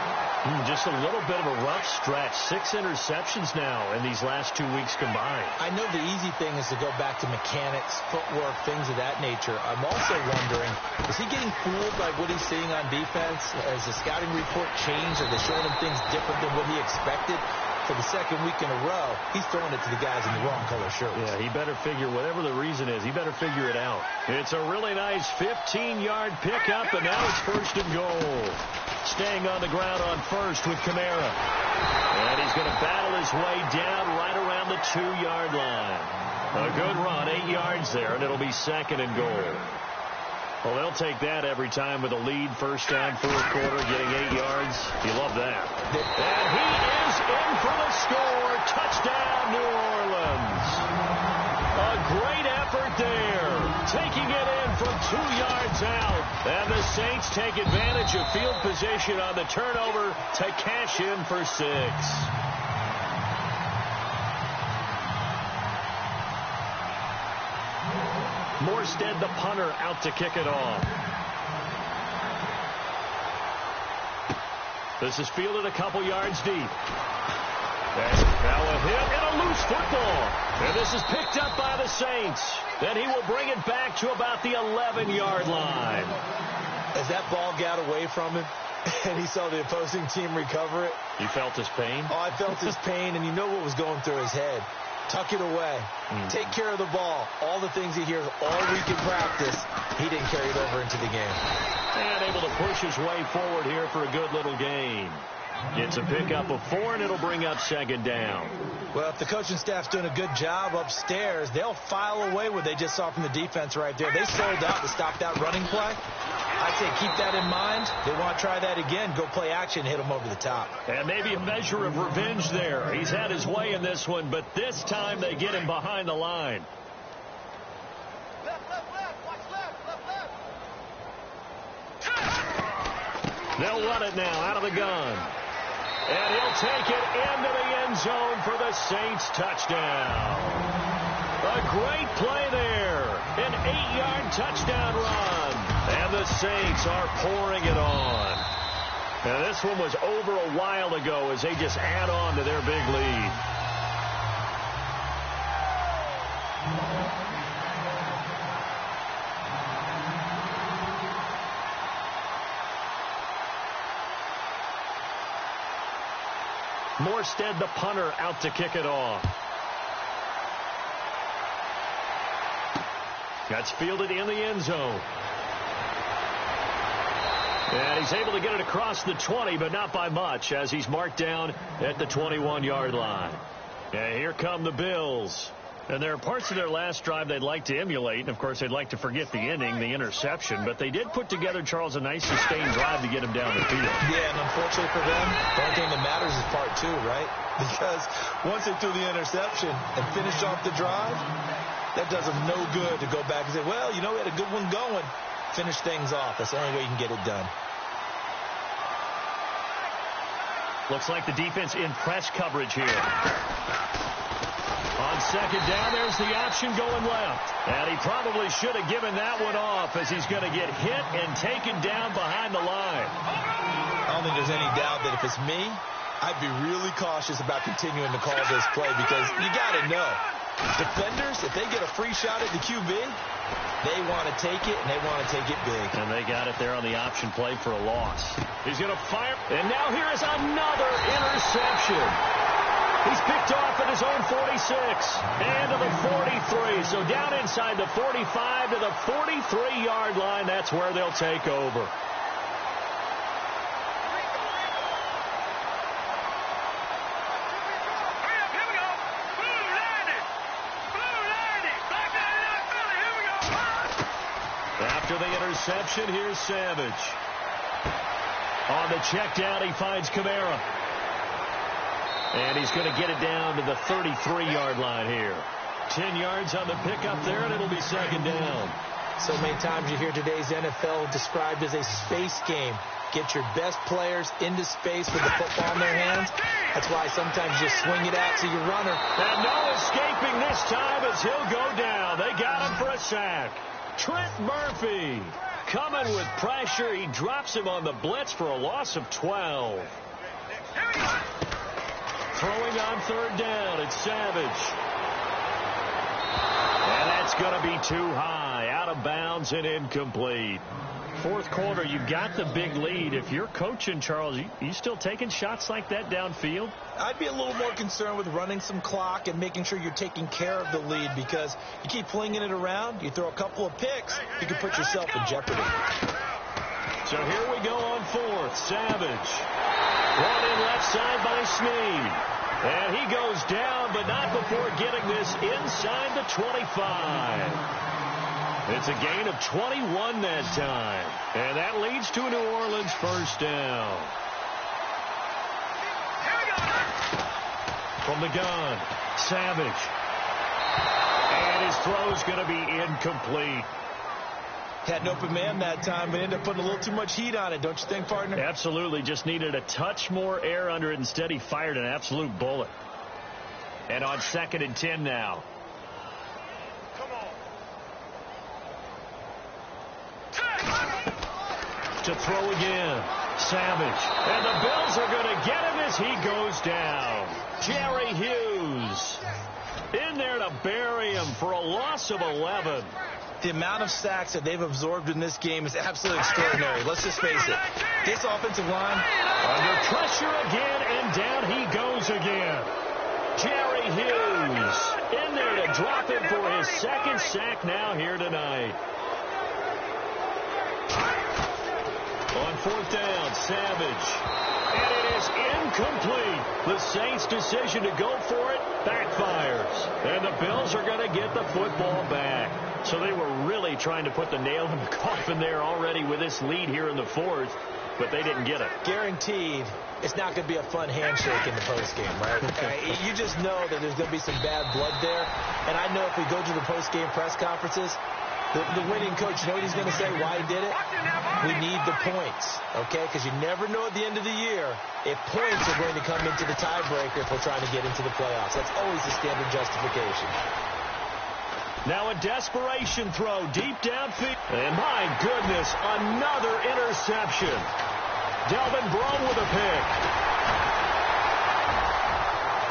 Just a little bit of a rough stretch. 6 interceptions now in these last 2 weeks combined. I know the easy thing is to go back to mechanics, footwork, things of that nature. I'm also wondering, is he getting fooled by what he's seeing on defense? Has the scouting report changed? Are they showing him things different than what he expected? For the 2nd week in a row, he's throwing it to the guys in the wrong color shirts. Yeah, he better figure, whatever the reason is, he better figure it out. It's a really nice 15-yard pickup, and now it's 1st and goal. Staying on the ground on 1st with Kamara. And he's going to battle his way down right around the 2-yard line. A good run, 8 yards there, and it'll be 2nd and goal. Well, they'll take that every time with a lead. 1st down, 4th quarter, getting 8 yards. You love that. And he is in for the score. Touchdown, New Orleans. A great effort there. Taking it in from 2 yards out. And the Saints take advantage of field position on the turnover to cash in for 6. Morstead, the punter, out to kick it off. This is fielded a couple yards deep. Now a hit and a loose football. And this is picked up by the Saints. Then he will bring it back to about the 11-yard line. As that ball got away from him and he saw the opposing team recover it. You felt his pain? Oh, I felt his pain, and you know what was going through his head. Tuck it away. Take care of the ball. All the things he hears all week in practice, he didn't carry it over into the game. And able to push his way forward here for a good little gain. Gets a pickup of 4, and it'll bring up second down. Well, if the coaching staff's doing a good job upstairs, they'll file away what they just saw from the defense right there. They sold out to stop that running play. I'd say keep that in mind. They want to try that again. Go play action, hit them over the top. And maybe a measure of revenge there. He's had his way in this one, but this time they get him behind the line. Left, watch left. They'll run it now out of the gun. And he'll take it into the end zone for the Saints touchdown. A great play there. An 8-yard touchdown run. And the Saints are pouring it on. And this one was over a while ago as they just add on to their big lead. Morstead, the punter, out to kick it off. That's fielded in the end zone. And he's able to get it across the 20, but not by much, as he's marked down at the 21-yard line. And here come the Bills. And there are parts of their last drive they'd like to emulate. And, of course, they'd like to forget the ending, the interception. But they did put together, Charles, a nice sustained drive to get him down the field. Yeah, and unfortunately for them, the only thing that matters is part 2, right? Because once they threw the interception and finished off the drive, that does them no good to go back and say, well, you know, we had a good one going. Finish things off. That's the only way you can get it done. Looks like the defense in press coverage here. On second down, there's the option going left. And he probably should have given that one off as he's going to get hit and taken down behind the line. I don't think there's any doubt that if it's me, I'd be really cautious about continuing to call this play because you got to know, defenders, if they get a free shot at the QB, they want to take it, and they want to take it big. And they got it there on the option play for a loss. He's going to fire. And now here is another interception. He's picked off at his own 46 and to the 43. So down inside the 45 to the 43-yard line. That's where they'll take over. After the interception, here's Savage. On the check down, he finds Kamara. And he's going to get it down to the 33-yard line here. 10 yards on the pickup there, and it'll be second down. So many times you hear today's NFL described as a space game. Get your best players into space with the football in their hands. That's why sometimes you swing it out to your runner. And no escaping this time as he'll go down. They got him for a sack. Trent Murphy coming with pressure. He drops him on the blitz for a loss of 12. Throwing on third down, it's Savage. And that's going to be too high, out of bounds and incomplete. Fourth quarter, you've got the big lead. If you're coaching, Charles, you still taking shots like that downfield? I'd be a little more concerned with running some clock and making sure you're taking care of the lead because you keep flinging it around, you throw a couple of picks, you can put yourself in jeopardy. So here we go on fourth. Savage. Brought in left side by Snead. And he goes down, but not before getting this inside the 25. It's a gain of 21 that time. And that leads to a New Orleans first down. From the gun, Savage. And his throw's going to be incomplete. Had an open man that time, but ended up putting a little too much heat on it, don't you think, partner? Absolutely. Just needed a touch more air under it. Instead, he fired an absolute bullet. And on 2nd and 10 now. Come on. To throw again. Savage. And the Bills are going to get him as he goes down. Jerry Hughes in there to bury him for a loss of 11. The amount of sacks that they've absorbed in this game is absolutely extraordinary. Let's just face it. This offensive line under pressure again, and down he goes again. Jerry Hughes in there to drop him for his second sack now here tonight. On fourth down, Savage. And it is incomplete. The Saints' decision to go for it backfires. And the Bills are going to get the football back. So they were really trying to put the nail in the coffin there already with this lead here in the fourth, but they didn't get it. Guaranteed it's not going to be a fun handshake in the postgame, right? You just know that there's going to be some bad blood there. And I know if we go to the postgame press conferences, the winning coach, you know what he's going to say, why he did it? We need the points, okay? Because you never know at the end of the year if points are going to come into the tiebreaker if we're trying to get into the playoffs. That's always the standard justification. Now a desperation throw deep downfield. And my goodness, another interception. Delvin Breaux with a pick.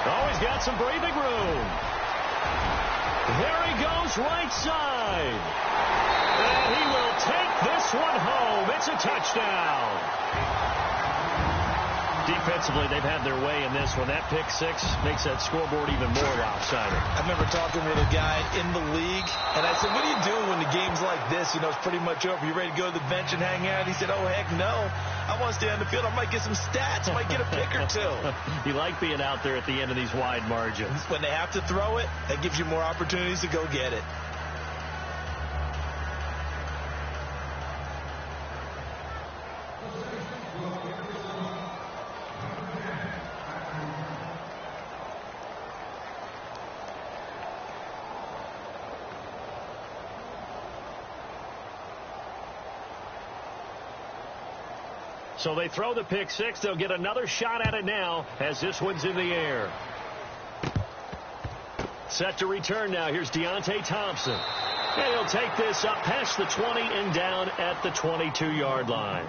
Oh, he's got some breathing room. There he goes right side. And he will take this one home. It's a touchdown. Defensively, they've had their way in this one. That pick six makes that scoreboard even more lopsided. I remember talking with a guy in the league, and I said, what are you doing when the game's like this? You know, it's pretty much over. You ready to go to the bench and hang out? He said, oh, heck no. I want to stay on the field. I might get some stats. I might get a pick or two. You like being out there at the end of these wide margins. When they have to throw it, that gives you more opportunities to go get it. So they throw the pick six. They'll get another shot at it now as this one's in the air. Set to return now. Here's Deontay Thompson. And he'll take this up past the 20 and down at the 22-yard line.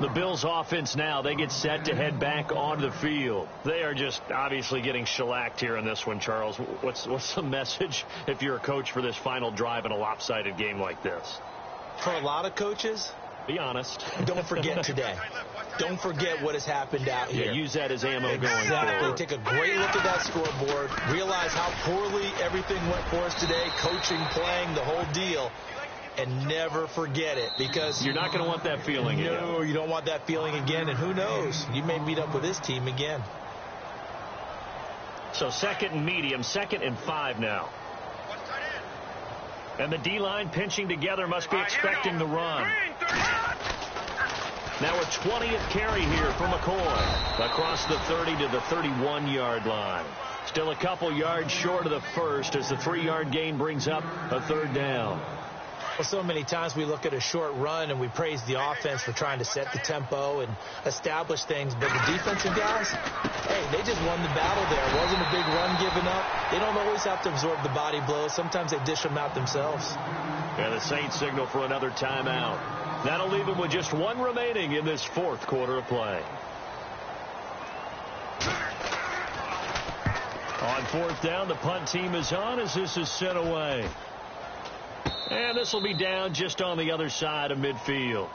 The Bills offense now, they get set to head back onto the field. They are just obviously getting shellacked here in this one, Charles. What's the message if you're a coach for this final drive in a lopsided game like this? For a lot of coaches, be honest. Don't forget today. Don't forget what has happened out here. Yeah, use that as ammo going forward. forward. Take a great look at that scoreboard. Realize how poorly everything went for us today. Coaching, playing, the whole deal. And never forget it, because you're not going to want that feeling again. No, you don't want that feeling again. And who knows? You may meet up with this team again. So second and medium, 2nd and 5 now. And the D-line pinching together, must be expecting the run. Now a 20th carry here for McCoy. Across the 30 to the 31-yard line. Still a couple yards short of the first as the 3-yard gain brings up a 3rd down. Well, so many times we look at a short run and we praise the offense for trying to set the tempo and establish things. But the defensive guys, hey, they just won the battle there. It wasn't a big run given up. They don't always have to absorb the body blows. Sometimes they dish them out themselves. And the Saints signal for another timeout. That'll leave them with just one remaining in this 4th quarter of play. On 4th down, the punt team is on as this is sent away. And this will be down just on the other side of midfield.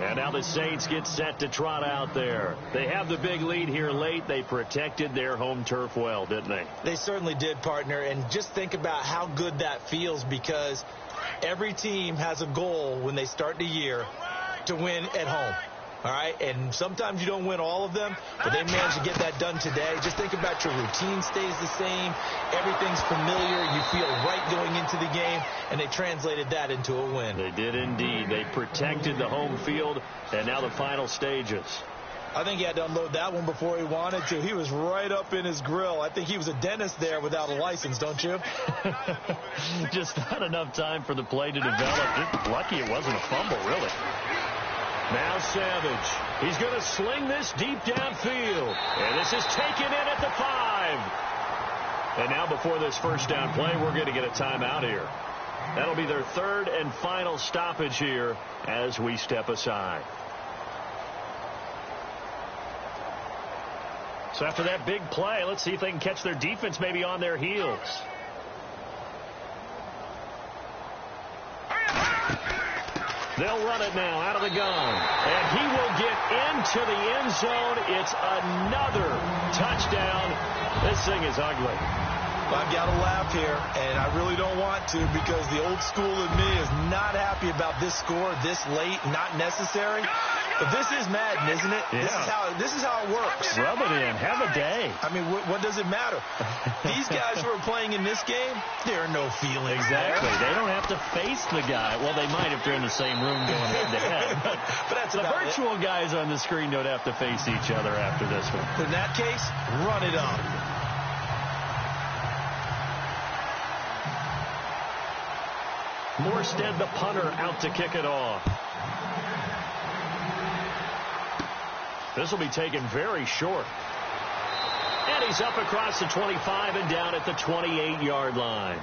And now the Saints get set to trot out there. They have the big lead here late. They protected their home turf well, didn't they? They certainly did, partner. And just think about how good that feels, because every team has a goal when they start the year to win at home. All right, and sometimes you don't win all of them, but they managed to get that done today. Just think about your routine stays the same. Everything's familiar. You feel right going into the game, and they translated that into a win. They did indeed. They protected the home field, and now the final stages. I think he had to unload that one before he wanted to. He was right up in his grill. I think he was a dentist there without a license, don't you? Just not enough time for the play to develop. Just lucky it wasn't a fumble, really. Now Savage. He's going to sling this deep downfield. And this is taken in at the 5. And now before this first down play, we're going to get a timeout here. That'll be their 3rd and final stoppage here as we step aside. So after that big play, let's see if they can catch their defense maybe on their heels. They'll run it now out of the gun. And he will get into the end zone. It's another touchdown. This thing is ugly. I've got to laugh here, and I really don't want to because the old school in me is not happy about this score this late, not necessary. But this is Madden, isn't it? Yeah. This is how it works. Rub it in. Have a day. I mean, what does it matter? These guys who are playing in this game, there are no feelings. Exactly. They don't have to face the guy. Well, they might if they're in the same room going head-to-head. But that's the virtual guys on the screen don't have to face each other after this one. In that case, run it up. Morstead, the punter, out to kick it off. This will be taken very short. And he's up across the 25 and down at the 28-yard line.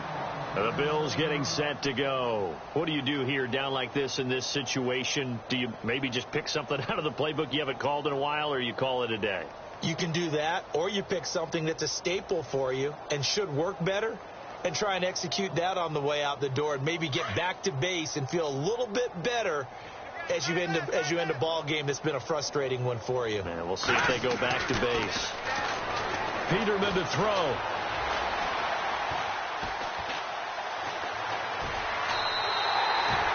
The Bills getting set to go. What do you do here down like this in this situation? Do you maybe just pick something out of the playbook you haven't called in a while, or you call it a day? You can do that, or you pick something that's a staple for you and should work better and try and execute that on the way out the door and maybe get back to base and feel a little bit better as you end a ball game that's been a frustrating one for you. And we'll see if they go back to base. Peterman to throw.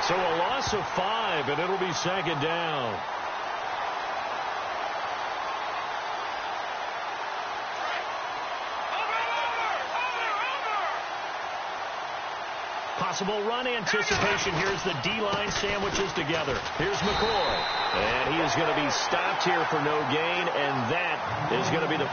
So a loss of 5, and it'll be second down. Possible run anticipation. Here's the D-line sandwiches together. Here's McCoy. And he is going to be stopped here for no gain, and that is going to be the